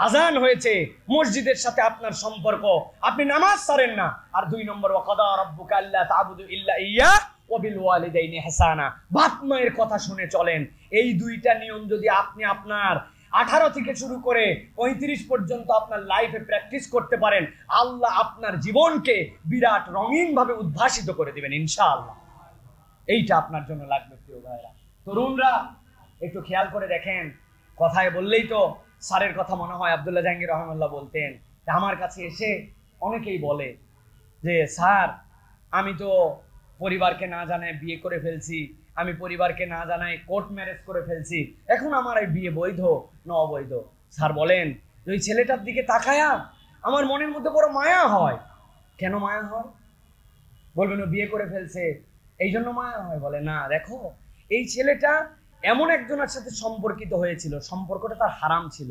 আজান হয়েছে, মসজিদের সাথে আপনার সম্পর্ক, আপনি নামাজ ছাড়েন না। আর 2 নম্বর ওয়াকাদা রাব্বুকা আল্লা তা'বুদু ইল্লা ইয়্যা ওয়া বিল ওয়ালিদাইনি ইহসানা, বাপ মায়ের কথা শুনে চলেন। এই 2টা নিয়ম যদি আপনি আপনার 18 থেকে শুরু করে 35 পর্যন্ত আপনার লাইফে প্র্যাকটিস করতে পারেন, আল্লাহ আপনার জীবনকে বিরাট রঙিন ভাবে উদ্ভাসিত করে দিবেন ইনশাআল্লাহ। এইটা আপনার জন্য লাগবে প্রিয় ভাইরা। তরুণরা একটু খেয়াল করে দেখেন, কথায় বললেই তো স্যারের কথা মনে হয়। আব্দুল্লাহ জাহাঙ্গীর রহমাল্লাহ বলতেন, আমার কাছে এসে অনেকেই বলে যে স্যার আমি তো পরিবারকে না জানে বিয়ে করে ফেলছি, আমি পরিবারকে না জানাই কোর্ট ম্যারেজ করে ফেলছি, এখন আমার এই বিয়ে বৈধ না অবৈধ? স্যার বলেন, ওই ছেলেটার দিকে তাকায়া আমার মনের মধ্যে বড় মায়া হয়। কেন মায়া হয়? বলবেন ও বিয়ে করে ফেলছে এই জন্য মায়া হয়। বলে না, দেখো এই ছেলেটা এমন একজনের সাথে সম্পর্কিত হয়েছিল, সম্পর্কটা তার হারাম ছিল,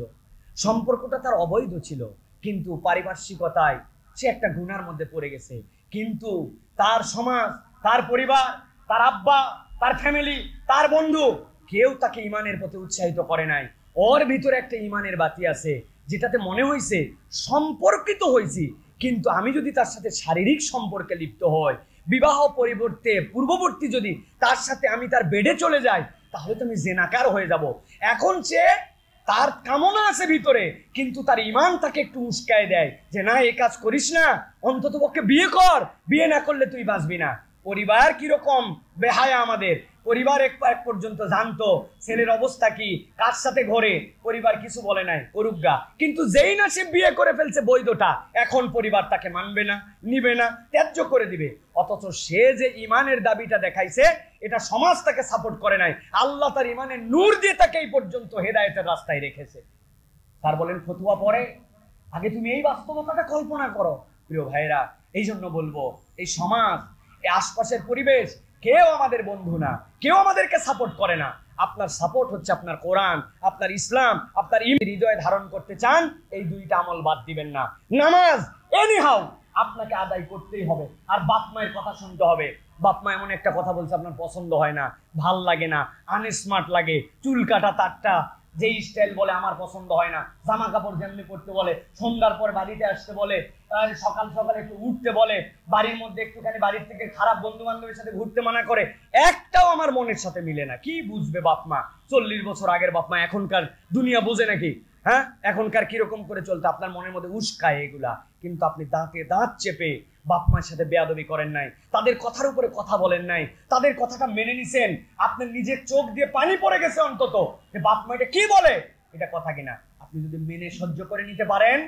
সম্পর্কটা তার অবৈধ ছিল, কিন্তু পারিপার্শ্বিকতায় সে একটা গুনার মধ্যে পড়ে গেছে। কিন্তু তার সমাজ, তার পরিবার, তার আব্বা, তার ফ্যামিলি, তার বন্ধু কেউ তাকে ইমানের প্রতি উৎসাহিত করে নাই। ওর ভিতরে একটা ইমানের বাতি আছে, যেটাতে মনে হয়েছে সম্পর্কিত হয়েছি, কিন্তু আমি যদি তার সাথে শারীরিক সম্পর্কে লিপ্ত হয়, বিবাহ পরিবর্তে পূর্ববর্তী যদি তার সাথে আমি তার বেডে চলে যাই, তাহলে তো আমি জেনাকার হয়ে যাব। এখন সে তার কামনা আছে ভিতরে, কিন্তু তার ইমান তাকে একটু উস্কায় দেয় যে না, এই কাজ করিস না, অন্তত পক্ষে বিয়ে কর, বিয়ে না করলে তুই বাঁচবি না। পরিবার কিরকম বেহায়া আমাদের, পরিবার এক পর্যন্ত জানতো ছেলের অবস্থা কি, কার সাথে ঘরে, পরিবার কিছু বলে নাই, করুগা। কিন্তু যেই না সে বিয়ে করে ফেলছে বৈধটা, এখন পরিবার তাকে মানবে না, নিবে না, ত্যায্য করে দিবে। অথচ সে যে ইমানের দাবিটা দেখাইছে, এটা সমাজ তাকে সাপোর্ট করে নাই। আল্লাহ তার ইমানের নূর দিয়ে তাকে এই পর্যন্ত হেদায়েতের রাস্তায় রেখেছে। তার বলেন ফতুয়া পড়ে, আগে তুমি এই বাস্তবতাটা কল্পনা করো। প্রিয় ভাইরা, এই জন্য বলবো, এই সমাজ, এই আশপাশের পরিবেশ কেউ আমাদের বন্ধু না, কেউ আমাদেরকে সাপোর্ট করে না। আপনার সাপোর্ট হচ্ছে আপনার কোরআন, আপনার ইসলাম, আপনার হৃদয়ে ধারণ করতে চান, এই দুইটা আমল বাদ দিবেন না। নামাজ এনিহাউ আপনাকে আদায় করতেই হবে, আর বাপ মায়ের কথা শুনতে হবে। বাপ মা এমন একটা কথা বলছে আপনার পছন্দ হয় না, ভাল লাগে না, আনস্মার্ট লাগে, চুল কাটা তারটা যেই স্টাইল বলে আমার পছন্দ হয় না, জামা কাপড় যেমনি পড়তে বলে, সন্ধ্যার পর বাড়িতে আসতে বলে, সকাল সকাল একটু উঠতে বলে, বাড়ির মধ্যে একটুখানি বাড়ির থেকে খারাপ বন্ধু বান্ধবের সাথে ঘুরতে মানা করে, একটাও আমার মনের সাথে মিলে না। কি বুঝবে বাপ মা? 40 বছর আগের বাপ মা, এখনকার দুনিয়া বোঝে নাকি? হ্যাঁ, এখনকার কিরকম করে চলতে আপনার মনের মধ্যে উস্কায় এগুলা। কিন্তু আপনি দাঁতে দাঁত চেপে বাপ মায়ের সাথে বেয়াদবি করেন নাই, তাদের কথার উপরে কথা বলেন নাই, তাদের কথাটা মেনে নিছেন। আপনার নিজের চোখ দিয়ে পানি পড়ে গেছে অন্তত, যে বাপ মা এটা কি বলে, এটা কথা কিনা। আপনি যদি মেনে সহ্য করে নিতে পারেন,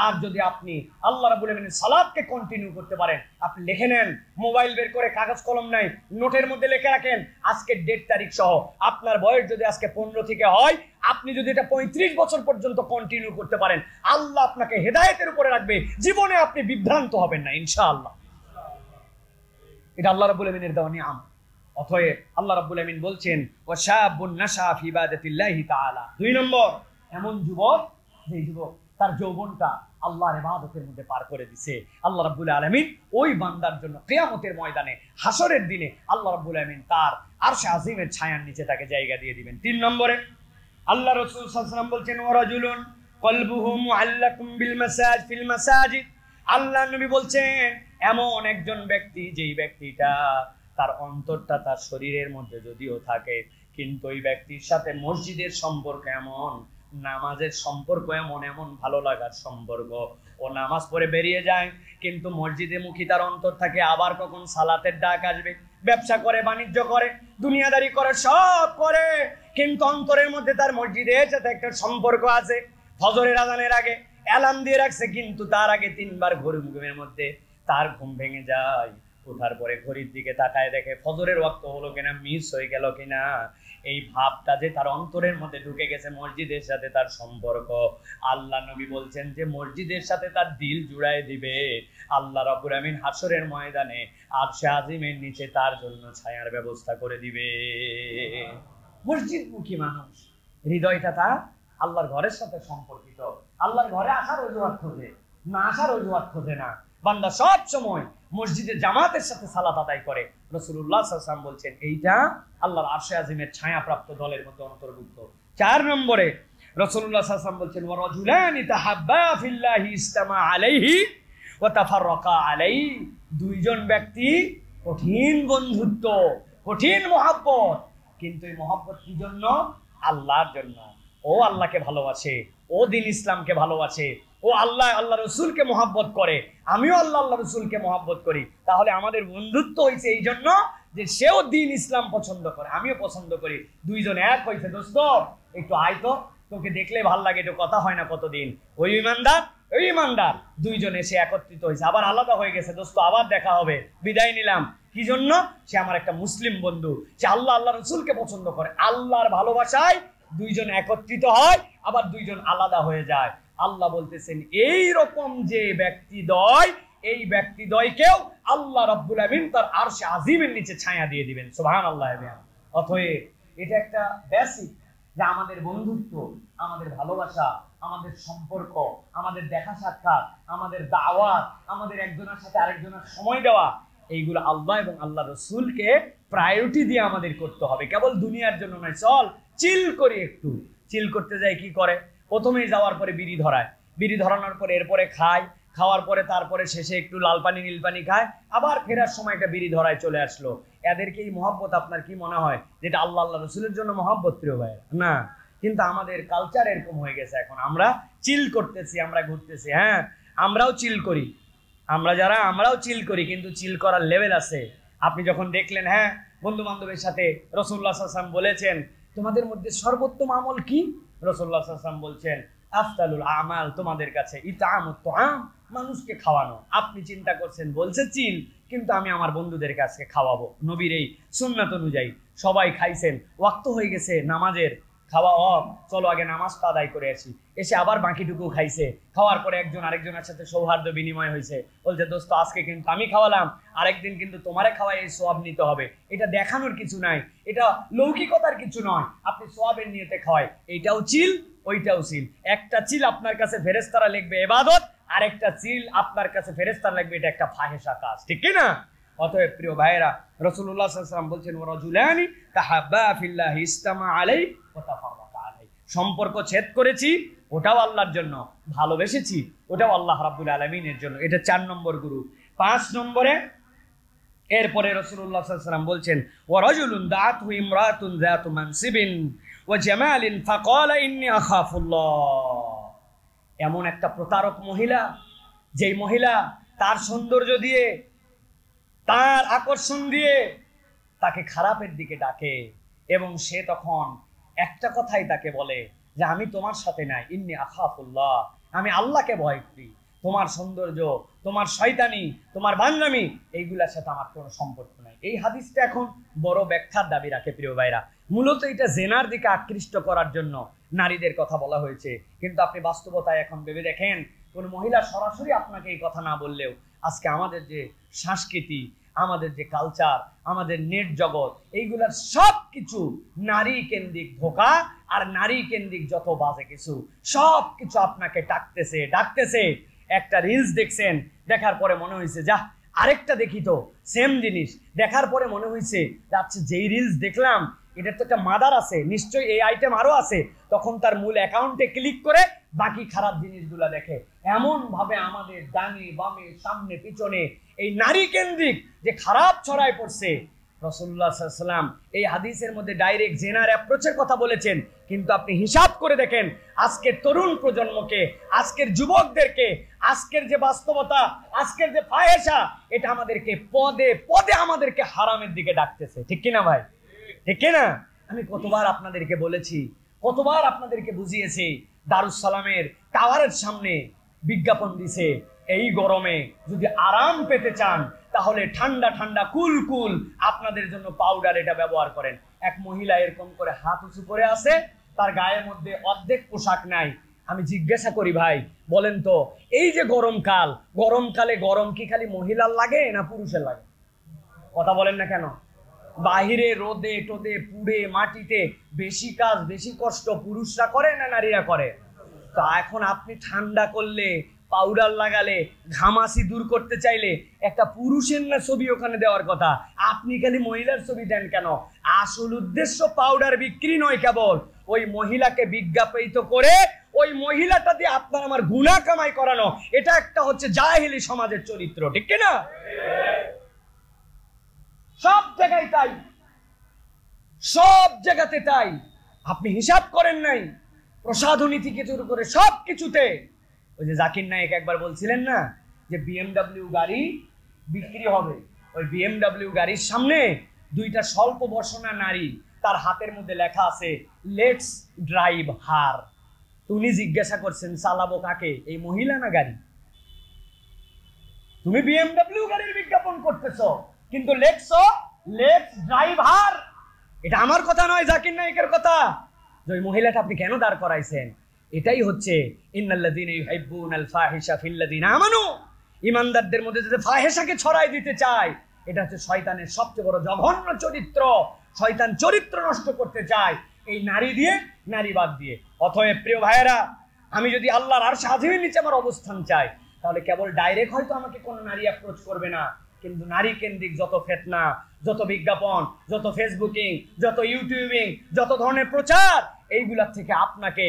আর যদি আপনি আল্লাহ রাব্বুল আলামিনের সালাতকে কন্টিনিউ করতে পারেন, আপনি লিখে নেন, মোবাইল বের করে কাগজ কলম নাই, নোটের মধ্যে লিখে রাখেন আজকের ডেট তারিখ সহ। আপনার বয়স যদি আজকে 15 থেকে হয়, আপনি যদি এটা 35 বছর পর্যন্ত কন্টিনিউ করতে পারেন, আল্লাহ আপনাকে হেদায়েতের উপরে রাখবে, জীবনে আপনি বিভ্রান্ত হবেন না ইনশাআল্লাহ। এটা আল্লাহ রাব্বুল আলামিনের দেওয়া নিয়ামত। অতএব আল্লাহ রাব্বুল আলামিন বলছেন, ওয়া শাবুন নাশা ফি ইবাদাতিল্লাহি তাআলা। 2 নম্বর, এমন যুবক যে যুবক তার যৌবনটা আল্লাহর ইবাদতের মধ্যে পার করে দিছে। আল্লাহ রাব্বুল আলামিন ওই বান্দার জন্য কিয়ামতের ময়দানে, হাসরের দিনে আল্লাহ রাব্বুল আলামিন তার আরশে আজিমের ছায়ার নিচে তাকে জায়গা দিয়ে দিবেন। 3 নম্বরে আল্লাহ রাসূল সাল্লাল্লাহু আলাইহি ওয়াসাল্লাম বলছেন, ওয়া রাজুলুন কলবুহু মুআল্লাকুম ফিল মাসাজিদ। আল্লাহ নবী বলছেন, এমন একজন ব্যক্তি, যেই ব্যক্তিটা তার অন্তরটা তার শরীরের মধ্যে যদিও থাকে, কিন্তু ওই ব্যক্তির সাথে মসজিদের সম্পর্ক এমন, নামাজের সম্পর্ক এমন, এমন ভালো লাগার সম্পর্ক, ও নামাজ পড়ে বেরিয়ে যায়, কিন্তু মসজিদে মুখী তার অন্তর থাকে, আবার কখন সালাতের ডাক আসবে। ব্যবসা করে, বাণিজ্য করে, দুনিয়াদারি করে, সব করে, কিন্তু অন্তরের মধ্যে তার মসজিদের সাথে একটা সম্পর্ক আছে। ফজরের আজানের আগে অ্যালার্ম দিয়ে রাখছে, কিন্তু তার আগে 3 বার ঘুমের মধ্যে তার ঘুম ভেঙে যায়। ওঠার পরে ঘড়ির দিকে তাকায় দেখে ফজরের ওয়াক্ত হলো কিনা, মিস হয়ে গেল কিনা। এই ভাবটা যে তার অন্তরের মধ্যে ঢুকে গেছে, মসজিদের সাথে তার সম্পর্ক। আল্লাহ নবী বলছেন যে মসজিদের সাথে তার দিল জুড়ায় দিবে, আল্লাহ রাব্বুল আমিন হাসরের ময়দানে আরশে আজিমের নিচে তার জন্য ছায়ার ব্যবস্থা করে দিবে। মসজিদমুখী মানুষ, হৃদয়টা তার আল্লাহর ঘরের সাথে সম্পর্কিত। আল্লাহর ঘরে আসার অজুহাত খোঁজে না, আসার অজুহাত খোঁজে না। বান্দা সব সময় মসজিদে জামাতের সাথে সালাত আদায় করে। রাসূলুল্লাহ সাল্লাল্লাহু আলাইহি ওয়াসাল্লাম বলছেন, এইটা আল্লাহর আরশে আজিমের ছায়াপ্রাপ্ত দলের মধ্যে অন্তর্ভুক্ত। 4 নম্বরে রাসূলুল্লাহ সাল্লাল্লাহু আলাইহি ওয়াসাল্লাম বলছেন, ওয়া রাজুলানি তাহাব্বা ফিল্লাহি ইসতামা আলাইহি ওয়া তাফাররাকা আলাইহি। 2 জন ব্যক্তি, কঠিন বন্ধুত্ব, কঠিন মহব্বত, কিন্তু এই মহব্বত কি জন্য? আল্লাহর জন্য। ও আল্লাহকে ভালোবাসে, ও দ্বীন ইসলামকে ভালোবাসে, ও আল্লাহ রসুলকে মহব্বত করে, আমিও আল্লাহ রসুলকে মহব্বত করি। তাহলে আমাদের বন্ধুত্ব হয়েছে এই জন্য যে সেও দ্বীন ইসলাম পছন্দ করে, আমিও পছন্দ করি। 2 জন এক হয়েছে। দোস্ত একটু আয় তো, তোকে দেখলে ভাল লাগে, একটু কথা হয় না কতদিন। ওই ইমানদার, ওই ইমানদার, 2 জন এসে একত্রিত হয়েছে, আবার আলাদা হয়ে গেছে। দোস্ত আবার দেখা হবে, বিদায় নিলাম। কি জন্য? সে আমার একটা মুসলিম বন্ধু, সে আল্লাহ আল্লাহ রসুলকে পছন্দ করে। আল্লাহর ভালোবাসায় দুইজন একত্রিত হয়, আবার দুইজন আলাদা হয়ে যায়। আল্লাহ বলতেছেন এই রকম যে ব্যক্তিদ্বয়, এই ব্যক্তিদ্বয়কেও আল্লাহ রাব্বুল আমিন তার আরশে আজিমের নিচে ছায়া দিয়ে দিবেন। সুবহানাল্লাহ। অতএব এটা একটা বেসিক যে আমাদের বন্ধুত্ব, আমাদের ভালোবাসা, আমাদের সম্পর্ক, আমাদের দেখা সাক্ষাৎ, আমাদের দাওয়াত, আমাদের একজনের সাথে আরেকজনের সময় দেওয়া, এইগুলো আল্লাহ এবং আল্লাহ রসুলকে প্রায়োরিটি দিয়ে আমাদের করতে হবে, কেবল দুনিয়ার জন্য নয়। চল চিল করি, একটু চিল করতে যাই, কি করে? প্রথমেই যাওয়ার পরে বিড়ি ধরায়, বিড়ি ধরানোর পরে এরপরে খায়, খাওয়ার পরে তারপরে শেষে একটু লাল পানি নীল পানি খায়, আবার ফেরার সময় একটা বিড়ি ধরায় চলে আসলো। এদেরকে এই মহব্বত আপনার কি মনে হয় যেটা আল্লাহ আল্লাহ রসুলের জন্য মহব্বত? প্রিয় ভাই না, কিন্তু আমাদের কালচার এরকম হয়ে গেছে। এখন আমরা চিল করতেছি, আমরা ঘুরতেছি, হ্যাঁ আমরাও চিল করি, আমরাও চিল করি, কিন্তু চিল করার লেভেল আছে। আপনি যখন দেখলেন, হ্যাঁ বন্ধু বান্ধবের সাথে রাসূলুল্লাহ সাল্লাল্লাহু আলাইহি ওয়াসাল্লাম বলেছেন তোমাদের মধ্যে সর্বোত্তম আমল কি? রাসূলুল্লাহ সাল্লাল্লাহু আলাইহি ওয়াসাল্লাম বলছেন আফদালুল আমাল তোমাদের কাছে ইতআমুত তুআম, মানুষকে খাওয়ানো। আপনি চিন্তা করছেন বলছে চিল, কিন্তু আমি আমার বন্ধুদের কাছে খাওয়াবো নবীর এই সুন্নাত অনুযায়ী। সবাই খাইছেন, ওয়াক্ত হয়ে গেছে নামাজের, খাওয়া চলো আগে নামাজটা আদায় করে আসি। এসে আবার বাকিটুকু খাইছে, খাওয়ার পরে একজন আরেকজনের সাথে সৌহার্দ্য বিনিময় হয়েছে, বলছে দোস্ত আজকে কিন্তু আমি খাওয়ালাম, আরেকদিন কিন্তু তোমারে খাওয়াই এই সোয়াব নিতে হবে। এটা দেখানোর কিছু নাই, এটা লৌকিকতার কিছু নয়, আপনি সোয়াবের নিয়তে খাওয়াই। এইটাও চিল, ওইটাও চিল। একটা চিল আপনার কাছে ফেরেশতারা লিখবে ইবাদত, আরেকটা চিল আপনার কাছে ফেরেশতারা লিখবে এটা একটা ফাহেশা কাজ, ঠিক কি না? অতএব প্রিয় ভাইয়েরা, রাসূলুল্লাহ সাল্লাল্লাহু আলাইহি ওয়াসাল্লাম বলছেন ওয়ারাজুলানি তাহাব্বা ফিল্লাহি ইসতামা আলাইহি ওয়া তাফাররাকা আলাইহি। সম্পর্ক ছেদ করেছি, ওটাও আল্লাহর জন্য, ভালোবেসেছি, ওটাও আল্লাহ রাব্বুল আলামিনের জন্য। এটা 4 নম্বর গুরু। 5 নম্বরে এরপরে রাসূলুল্লাহ সাল্লাল্লাহু আলাইহি ওয়াসাল্লাম বলছেন ওয়ারাজুলুন দাআতহু ইমরাতুন যাতু মানসিবিন ওয়া জামালিন ফাকালা ইন্নী আখাফুল্লাহ। এমন একটা প্রতারক মহিলা, যেই মহিলা তার সৌন্দর্য দিয়ে, তার আকর্ষণ দিয়ে তাকে খারাপের দিকে ডাকে, এবং সে তখন একটা কথাই তাকে বলে যে আমি তোমার সাথে নাই, ইন্নী আখাফুল্লাহ, আমি আল্লাহকে ভয় করি, তোমার সৌন্দর্য, তোমার শয়তানি, তোমার বান্নামি, এইগুলোর সাথে আমার কোনো সম্পর্ক নাই। এই হাদিসটা এখন বড় ব্যাখ্যার দাবি রাখে প্রিয় ভাইরা। মূলত এটা জেনার দিকে আকৃষ্ট করার জন্য নারীদের কথা বলা হয়েছে, কিন্তু আপনি বাস্তবতায় এখন ভেবে দেখেন, কোন মহিলা সরাসরি আপনাকে এই কথা না বললেও আজকে আমাদের যে সংস্কৃতি, আমাদের যে কালচার, আমাদের নেট জগৎ, এইগুলার সব কিছু নারী কেন্দ্রিক ধোঁকা আর নারী কেন্দ্রিক যত বাজে কিছু, সব কিছু আপনাকে ডাকতেছে। একটা রিলস দেখছেন, দেখার পরে মনে হয়েছে যা আরেকটা দেখি, তো সেম জিনিস দেখার পরে মনে হয়েছে আচ্ছা যেই রিলস দেখলাম এটার তো একটা মাদার আছে, নিশ্চয়ই এই আইটেম আরো আছে, তখন তার মূল অ্যাকাউন্টে ক্লিক করে বাকি খারাপ জিনিসগুলা দেখে। এমন ভাবে আমাদের ডানে বামে সামনে পিছনে এই নারী কেন্দ্রিক যে খারাপ ছড়ায় পড়ছে। রাসূলুল্লাহ সাল্লাল্লাহু আলাইহি ওয়াসাল্লাম এই হাদিসের মধ্যে ডাইরেক্ট জেনার অ্যাপ্রোচের কথা বলেছেন, কিন্তু আপনি হিসাব করে দেখেন আজকের তরুণ প্রজন্মকে, আজকের যুবকদেরকে, আজকের যে বাস্তবতা, আজকের যে ফাহেশা, এটা আমাদেরকে পদে পদে আমাদেরকে হারামের দিকে ডাকতেছে, ঠিক কিনা ভাই? ঠিক কিনা? আমি কতবার আপনাদেরকে বলেছি, কতবার আপনাদেরকে বুঝিয়েছি, দারুস সালামের টাওয়ারের সামনে বিজ্ঞাপন দিছে এই গরমে যদি আরাম পেতে চান তাহলে ঠান্ডা ঠান্ডা কুল কুল আপনাদের জন্য পাউডার এটা ব্যবহার করেন। এক মহিলা এরকম করে হাত উঁচু করে আছে, তার গায়ের মধ্যে অর্ধেক পোশাক নাই। আমি জিজ্ঞাসা করি ভাই বলেন তো, এই যে গরমকালে গরম কি খালি মহিলার লাগে না পুরুষের লাগে? কথা বলেন না কেন? বাহিরে রোদে টোদে পুড়ে মাটিতে বেশি কাজ বেশি কষ্ট পুরুষরা করে না নারীরা করে? তো এখন আপনি ঠান্ডা করলে, পাউডার লাগালে, ঘামাসি দূর করতে চাইলে একটা পুরুষের না ছবি ওখানে দেওয়ার কথা, আপনি খালি মহিলার ছবি দেন কেন? আসল উদ্দেশ্য পাউডার বিক্রি নয়, কেবল ওই মহিলাকে বিজ্ঞাপিত করে ওই মহিলাটা দিয়ে আপনার আমার গুনাহ কামাই করানো। এটা একটা হচ্ছে জাহেলি সমাজের চরিত্র, ঠিক কিনা? সব জায়গায় তাই, সব জায়গাতে তাই। আপনি হিসাব করেন নাই, প্রসাধনী থেকে শুরু করে সব কিছুতে। ওই যে জাকির নায়েক একবার বলছিলেন না যে বিএমডব্লিউ গাড়ি বিক্রি হবে, ওই বিএমডব্লিউ গাড়ির সামনে দুইটা স্বল্প বসনা নারী, তার হাতের মধ্যে লেখা আছে লেটস ড্রাইভ হার। তুমি জিজ্ঞাসা করছেন চালাবো কাকে, এই মহিলা না গাড়ি? তুমি বিএমডব্লিউ গাড়ির বিজ্ঞাপন করতেছো, কিন্তু লেখছো লেটস ড্রাইভার। এটা আমার কথা নয়, জাকির নায়কের কথা। যে ওই মহিলাটা আপনি কেন দাঁড় করাইছেন, এটাই হচ্ছে ইন্নাল্লাযীনা ইউহিব্বুনাল ফাহিশা ফিল্লাযীনা আমানু। ঈমানদারদের মধ্যে যে ফাহিশাকে ছড়াই দিতে চায়, এটা হচ্ছে শয়তানের সবচেয়ে বড় জঘন্য চরিত্র। শয়তান চরিত্র নষ্ট করতে চায় এই নারী দিয়ে, নারীবাদ দিয়ে। অতএব প্রিয় ভাইয়েরা, আমি যদি আল্লাহর আরশ আজিমের নিচে আমার অবস্থান চাই, তাহলে কেবল ডাইরেক্ট হয়তো আমাকে কোনো নারী অ্যাপ্রোচ করবে না, কিন্তু নারী কেন্দ্রিক যত ফিতনা, যত বিজ্ঞাপন, যত ফেসবুকিং, যত ইউটিউবিং, যত ধরনের প্রচার, এইগুলা থেকে আপনাকে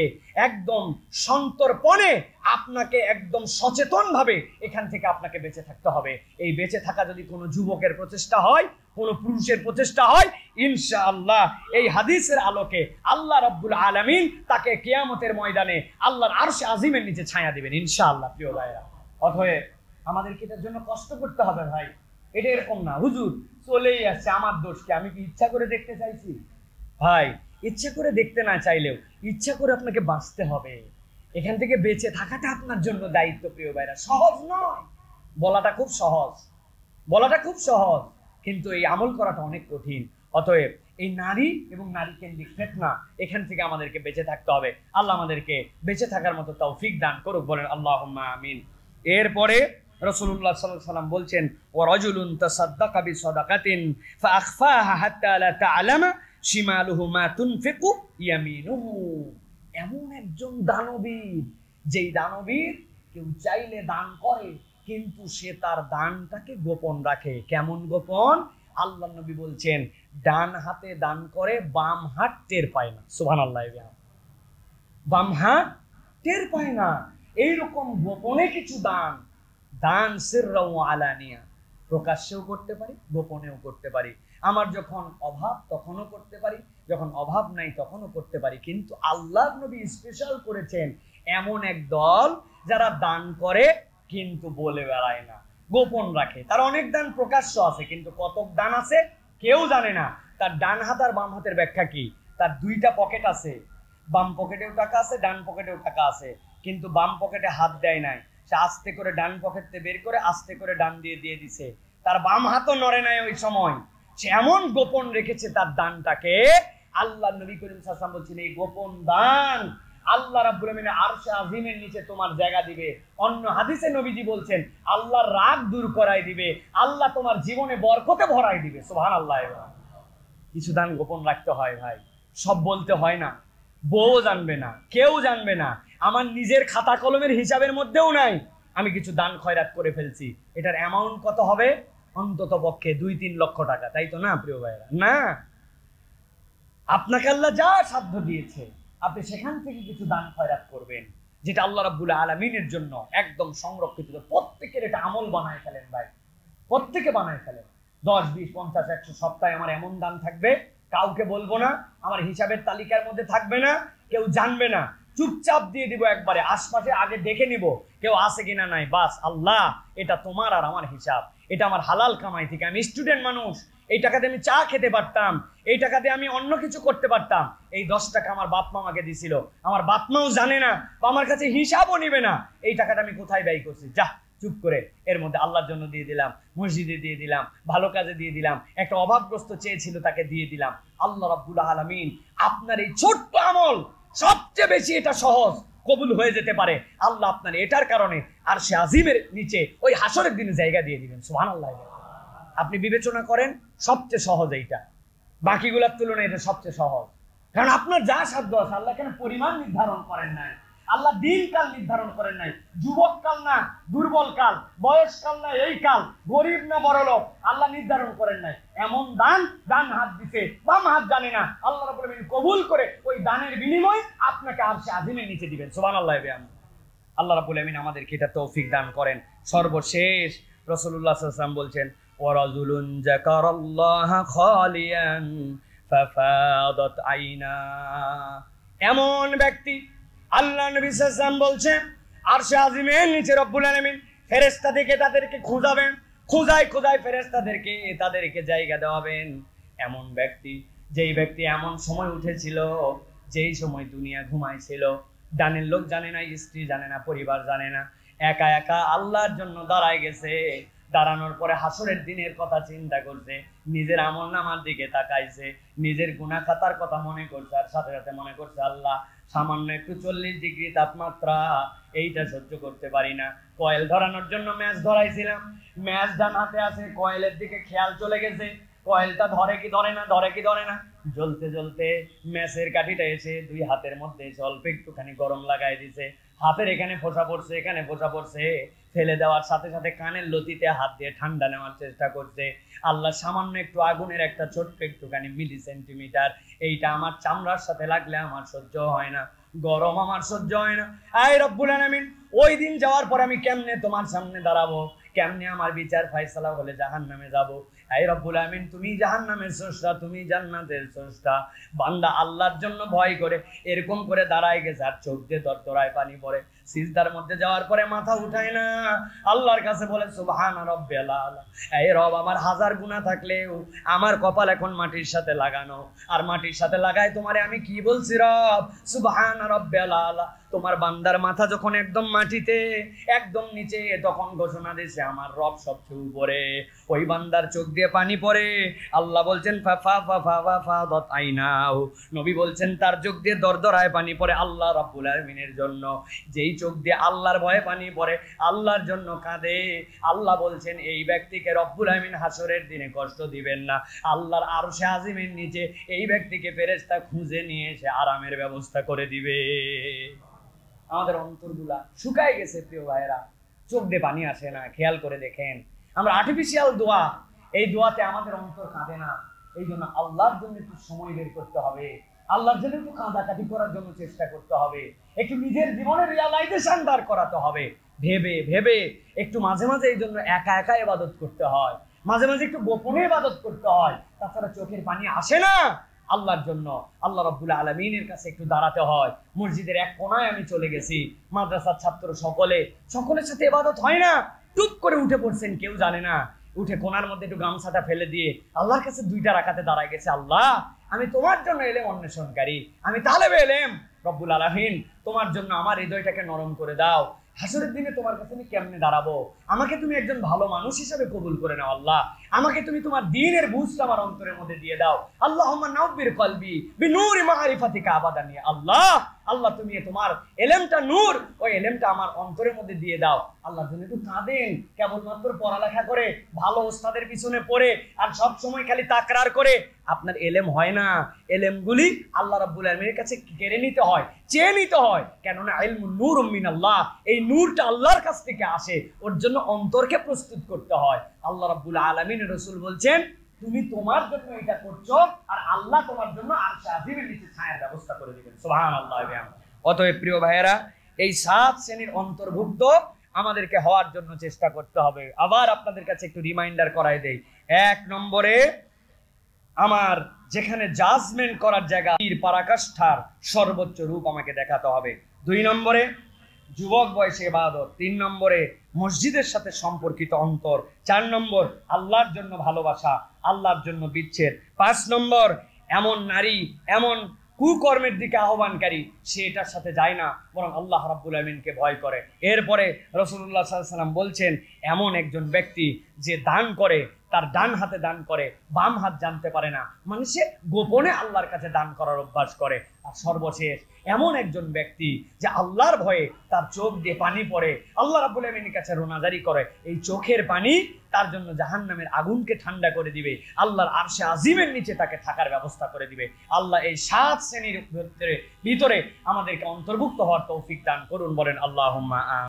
একদম সন্তর্পণে, আপনাকে একদম সচেতন ভাবে এখান থেকে আপনাকে বেঁচে থাকতে হবে। এই বেঁচে থাকা যদি কোনো যুবকের প্রচেষ্টা হয়, কোনো পুরুষের প্রচেষ্টা হয়, ইনশাআল্লাহ এই হাদিসের আলোকে আল্লাহ রাব্বুল আলামিন তাকে কিয়ামতের ময়দানে আল্লাহর আরশ আজিমের নিচে ছায়া দিবেন ইনশাআল্লাহ। প্রিয় ভাইরা, অতএব আমাদেরকে এটার জন্য কষ্ট করতে হবে ভাই। এটা এরকম না হুজুর চলেই আসছে, আমার দোষ কি, আমি কি ইচ্ছা করে দেখতে চাইছি? ভাই, ইচ্ছা করে দেখতে না চাইলেও ইচ্ছা করে আপনাকে বাঁচতে হবে। এখান থেকে বেঁচে থাকাটা আপনার জন্য দায়িত্ব। প্রিয় ভাইরা, সহজ নয়, বলাটা খুব সহজ, বলাটা খুব সহজ, কিন্তু এই আমল করাটা অনেক কঠিন। অতএব এই নারী এবং নারী কেন্দ্রিক ফিতনা, এখান থেকে আমাদেরকে বেঁচে থাকতে হবে। আল্লাহ আমাদেরকে বেঁচে থাকার মতো তৌফিক দান করুক, বলেন আল্লাহুম্মা আমিন। এরপরে রাসূলুল্লাহ সাল্লাল্লাহু আলাইহি ওয়াসাল্লাম বলছেন, ওয়া রাজুলুন তাসাদ্দাকা বিসাদাকাতিন ফাআখফাহা হাত্তা লা তা'লামা শিমালুহু মা তুনফিকু ইয়ামিনুহু। এমন একজন দানবীর, যেই দানবীর কেউ চাইলে দান করে, কিন্তু সে তার দানটাকে গোপন রাখে। কেমন গোপন? আল্লাহ নবী বলছেন, ডান হাতে দান করে, বাম হাত টের পায় না। সুবহানাল্লাহ। বাম হাত টের পায় না। এইরকম গোপনে কিছু দান, দান সিররা ওয়া আলানিয়া, প্রকাশ্যেও করতে পারি, গোপনেও করতে পারি। আমার যখন অভাব তখনও করতে পারি, যখন অভাব নাই তখনও করতে পারি। কিন্তু আল্লাহর নবী স্পেশাল করেছেন এমন এক দল যারা দান করে কিন্তু বলে বেড়ায় না, গোপন রাখে। তার অনেক দান প্রকাশ্য আছে, কিন্তু কতক দান আছে কেউ জানে না। তার ডান হাত আর বাম হাতের ব্যাখ্যা কি? তার দুইটা পকেট আছে, বাম পকেটেও টাকা আছে, ডান পকেটেও টাকা আছে, কিন্তু বাম পকেটে হাত দেয় নাই। সে আস্তে করে ডান পকেটে বের করে আস্তে করে ডান দিয়ে দিছে। তার বাম হাতও নড়ে নাই ওই সময়। সে এমন গোপন রেখেছে তার দানটাকে। আল্লাহ নবী করিম সাল্লাল্লাহু আলাইহি ওয়াসাল্লাম বলছেন, এই গোপন দান আল্লাহ রাব্বুল আমিনের আরশে আজিমের নিচে তোমার জায়গা দিবে। অন্য হাদিসে নবীজি বলছেন, আল্লাহর রাগ দূর করাই দিবে, আল্লাহ তোমার জীবনে বরকতে ভরাই দিবে। সুবহানাল্লাহ। কিছু দান গোপন রাখতে হয় ভাই, সব বলতে হয় না। বউ জানবে না, কেউ জানবে না, আমার নিজের খাতা কলমের হিসাবের মধ্যেও নাই, আমি কিছু দান খয়রাত করে ফেলছি। এটার অ্যামাউন্ট কত হবে? অন্তত পক্ষে 2-3 লক্ষ টাকা, তাই তো না প্রিয় ভাইরা? না, আপনাকে আল্লাহ যা সাধ্য দিয়েছে আপনি সেখান থেকে কিছু দান খয়রাত করবেন, যেটা আল্লাহ রাব্বুল আলামিনের জন্য একদম সংরক্ষিত। প্রত্যেকের এটা আমল বানায় ফেলেন ভাই, প্রত্যেকে বানায় ফেলেন। 10, 20, 50, 100 সপ্তাহে আমার এমন দান থাকবে, কাউকে বলবো না, আমার হিসাবের তালিকার মধ্যে থাকবে না, কেউ জানবে না, চুপচাপ দিয়ে দিব একবারে। আশপাশে আগে দেখে নিব কেউ আছে কিনা নাই, বাস আল্লাহ এটা তোমার আর আমার হিসাব, এটা আমার হালাল কামাই থেকে। আমি স্টুডেন্ট মানুষ, এই টাকাতে আমি চা খেতে পারতাম, এই টাকাতে আমি অন্য কিছু করতে পারতাম। এই 10 টাকা আমার বাপ মা আমাকে দিছিল, আমার বাপ মাও জানে না বা আমার কাছে হিসাবও নিবে না এই টাকাটা আমি কোথায় ব্যয় করছি। যা চুপ করে এর মধ্যে আল্লাহর জন্য দিয়ে দিলাম, মসজিদে দিয়ে দিলাম, ভালো কাজে দিয়ে দিলাম, একটা অভাবগ্রস্ত চেয়েছিল তাকে দিয়ে দিলাম। আল্লাহ রাব্বুল আলামিন আপনার এই ছোট্ট আমল, সবচেয়ে বেশি এটা সহজ, কবুল হয়ে যেতে পারে। আল্লাহ আপনার এটার কারণে আরশে আজিমের নিচে ওই হাসরের দিনে জায়গা দিয়ে দিবেন। সুবহানাল্লাহ। আপনি বিবেচনা করেন, সবচেয়ে সহজ এইটা, বাকিগুলোর তুলনায় এটা সবচেয়ে সহজ। কারণ আপনার যা সাধ্য আছে, আল্লাহ কেন পরিমাণ নির্ধারণ করেন নাই, আল্লাহ দিন কাল নির্ধারণ করেন নাই, যুবক কাল না দুর্বল কাল, বয়স কাল না এই কাল, গরিব না বড় লোক, আল্লাহ নির্ধারণ করেন নাই। এমন দান ডান হাত দিতে বাম হাত জানে না, আল্লাহ রাব্বুল আমিন কবুল করে ওই দানের বিনিময়ে আপনাকে আরশে আজিমের নিচে দিবেন। সুবহানাল্লাহ। আল্লাহ রাব্বুল আমিন আমাদেরকে এটা তৌফিক দান করেন। সর্বশেষ রাসূলুল্লাহ সাল্লাল্লাহু আলাইহি ওয়াসাল্লাম বলছেন, ওয়ারাজুলুন যাকারাল্লাহা খালিয়ান ফাফাদাত আইনা। এমন ব্যক্তি, আল্লাহ নবী সাল্লাল্লাহু আলাইহি ওয়াসাল্লাম বলছেন, আরশে আজিমের নিচে রব্বুল আলামিন ফেরেশতা থেকে তাদেরকে খুঁজাবেন, খুঁজায় ফেরেশতাদেরকে তাদেরকে জায়গা দেওয়াবেন। এমন ব্যক্তি, যেই ব্যক্তি এমন সময় উঠেছিল যেই সময় দুনিয়া ঘুমাইছিল, ডানের লোক জানে না, স্ত্রী জানে না, পরিবার জানে না, একা একা আল্লাহর জন্য দাঁড়ায় গেছে। দাঁড়ানোর পরে হাসরের দিনের কথা চিন্তা করছে, নিজের আমলনামার দিকে তাকাইছে, নিজের গুনাহ খাতার কথা মনে করছে, আর সাথে সাথে মনে করছে আল্লাহ সামান্য একটু 40 ডিগ্রি তাপমাত্রা, এইটা সহ্য করতে পারি না। কয়েল ধরানোর জন্য ম্যাচ ধরাইছিলাম, ম্যাচ ডান হাতে আছে, কয়েলের দিকে খেয়াল চলে গেছে, কয়েলটা ধরে কি ধরে না, ধরে কি ধরে না, জ্বলতে জ্বলতে ম্যাচের কাঠিটা এসে দুই হাতের মধ্যে অল্প একটুখানি গরম লাগাই দিছে, হাতের এখানে ফোঁসা পড়ছে, এখানে ফোঁসা পড়ছে, ফেলে দেওয়ার সাথে সাথে কানের লতিতে হাত দিয়ে ঠান্ডা নেওয়ার চেষ্টা করছে। আল্লাহ সামান্য একটু আগুনের একটা ছোট্ট একটুখানি মিলি সেন্টিমিটার, এইটা আমার চামড়ার সাথে লাগলে আমার সহ্য হয় না, গরম আমার সহ্য হয় না। আয় রব্বুল আলামিন, ওই দিন যাওয়ার পর আমি কেমনে তোমার সামনে দাঁড়াবো, কেমনে আমার বিচার ফায়সালা হলে জাহান্নামে যাব। আয় রব্বুল আমিন, তুমি জাহান্নামের স্রষ্টা, তুমি জান্নাতের স্রষ্টা। বান্দা আল্লাহর জন্য ভয় করে এরকম করে দাঁড়ায় গেছে, আর চোখ দিয়ে তরতরায় পানি পড়ে, সিজদার মধ্যে যাওয়ার পরে মাথা উঠায় না, আল্লাহর কাছে বলে সুবহান রাব্বিয়াল আলা। এই রব, আমার হাজার গুনাহ থাকলেও আমার কপাল এখন মাটির সাথে লাগানো, আর মাটির সাথে লাগায় তোমারে আমি কি বলছি রব, সুবহান রাব্বিয়াল আলা। তোমার বান্দার মাথা যখন একদম মাটিতে, একদম নিচে, তখন ঘোষণা দিয়েছে আমার রব সবচেয়ে উপরে। ওই বান্দার চোখ দিয়ে পানি পড়ে, আল্লাহ বলছেন নবী বলছেন তার চোখ দিয়ে দরদরায় পানি পড়ে আল্লাহ রাব্বুল আলামিনের জন্য। যেই চোখ দিয়ে আল্লাহর ভয়ে পানি পড়ে, আল্লাহর জন্য কাঁদে, আল্লাহ বলছেন এই ব্যক্তিকে রব্বুল আলামিন হাসরের দিনে কষ্ট দিবেন না। আল্লাহর আরশে আজিমের নিচে এই ব্যক্তিকে ফেরেশতা খুঁজে নিয়ে এসে আরামের ব্যবস্থা করে দিবে। আমাদের অন্তরগুলা শুকায় গেছে প্রিয় ভাইরা, চোখ দিয়ে পানি আসে না। খেয়াল করে দেখেন, আমরা আর্টিফিশিয়াল দোয়া, এই দোয়াতে আমাদের অন্তর কাঁদে না। এই জন্য আল্লাহর জন্য একটু সময় বের করতে হবে, আল্লাহর জন্য একটু কাঁদাকাটি করার জন্য চেষ্টা করতে হবে, একটু নিজের জীবনের রিয়ালাইজেশন দাঁড় করাতে হবে, ভেবে ভেবে একটু মাঝে মাঝে এই জন্য একা একা ইবাদত করতে হয়, মাঝে মাঝে একটু গোপনে ইবাদত করতে হয়, তাছাড়া চোখের পানি আসে না। আল্লাহর জন্য আল্লাহ রাব্বুল আলামিনের কাছে একটু দাঁড়াতে হয়। মসজিদের এক কোনায় আমি চলে গেছি, মাদ্রাসার ছাত্র সকলের সাথে ইবাদত হয় না, টুপ করে উঠে পড়ছেন, কেউ জানে না, উঠে কোনার মধ্যে একটু গামছাটা ফেলে দিয়ে আল্লাহর কাছে 2টা রাকাতে দাঁড়ায় গেছে, আল্লাহ আমি তোমার জন্য এলেম অন্বেষণকারী, আমি তালেবে এলেম, রব্বুল আলামিন তোমার জন্য আমার হৃদয়টাকে নরম করে দাও। হাসরের দিনে তোমার কাছে আমি কেমনে দাঁড়াবো, আমাকে তুমি একজন ভালো মানুষ হিসেবে কবুল করে নাও আল্লাহ, আমাকে তুমি তোমার দ্বীনের বুঝটা আমার অন্তরের মধ্যে দিয়ে দাও। আল্লাহুম্মা নাওবির কলবি বিনূরি মাআরিফাতিকা আবাদান। আল্লাহ আল্লাহ তুমি তোমার এলেমটা নূর, ওই এলেমটা আমার অন্তরের মধ্যে দিয়ে দাও। আল্লাহর জন্য একটু কাঁদেন, কেবলমাত্র পড়ালেখা করে, ভালো ওস্তাদের পিছনে পড়ে, আর সব সময় খালি তাকরার করে আপনার এলেম হয় না। এলেমগুলি আল্লাহ রাব্বুল আলামিনের কাছে কেড়ে নিতে হয়, চেয়ে নিতে হয়, কেননা ইলমুন নূরুম মিনাল্লাহ, এই নূরটা আল্লাহর কাছ থেকে আসে, ওর জন্য অন্তরকে প্রস্তুত করতে হয়। আল্লাহ রাব্বুল আলামিন রাসূল বলছেন তুমি তোমার জন্য এটা করছো, আর আল্লাহ তোমার জন্য আরশে আজিমের নিচে ছায়ার ব্যবস্থা করে দিবেন। সুবহানাল্লাহ। অতএব প্রিয় ভাইয়েরা, এই 7 শ্রেণীর অন্তর্ভুক্ত আমাদেরকে হওয়ার জন্য চেষ্টা করতে হবে। আবার আপনাদের কাছে একটু রিমাইন্ডার করাই দেই। 1 নম্বরে, আমার যেখানে জাজমেন্ট করার জায়গা, পরাকাষ্ঠার সর্বোচ্চ রূপ আমাকে দেখাতে হবে। 2 নম্বরে, যুবক বয়সে ইবাদত। 3 নম্বরে, মসজিদের সাথে সম্পর্কিত অন্তর। 4 নম্বর, আল্লাহর জন্য ভালোবাসা, আল্লাহর জন্য বিচ্ছেদ। 5 নম্বর, এমন নারী, এমন কুকর্মের দিকে আহ্বানকারী, সে এটার সাথে যায় না, বরং আল্লাহ রাব্বুল আমিনকে ভয় করে। এরপরে রাসূলুল্লাহ সাল্লাল্লাহু আলাইহি ওয়াসাল্লাম বলছেন, এমন একজন ব্যক্তি যে দান করে, তার ডান হাতে দান করে, বাম হাত জানতে পারে না, মানে সে গোপনে আল্লাহর কাছে দান করার অভ্যাস করে। আর সর্বশেষ, এমন একজন ব্যক্তি যে আল্লাহর ভয়ে তার চোখ দিয়ে পানি পড়ে, আল্লাহ রাব্বুল আমিনের কাছে রোনাজারি করে, এই চোখের পানি তার জন্য জাহান্নামের আগুনকে ঠান্ডা করে দিবে, আল্লাহর আরশে আজিমের নিচে তাকে থাকার ব্যবস্থা করে দিবে। আল্লাহ এই 7 শ্রেণীর ভিতরে আমাদেরকে অন্তর্ভুক্ত হওয়ার তৌফিক দান করুন, বলেন আল্লাহুম্মা আমিন।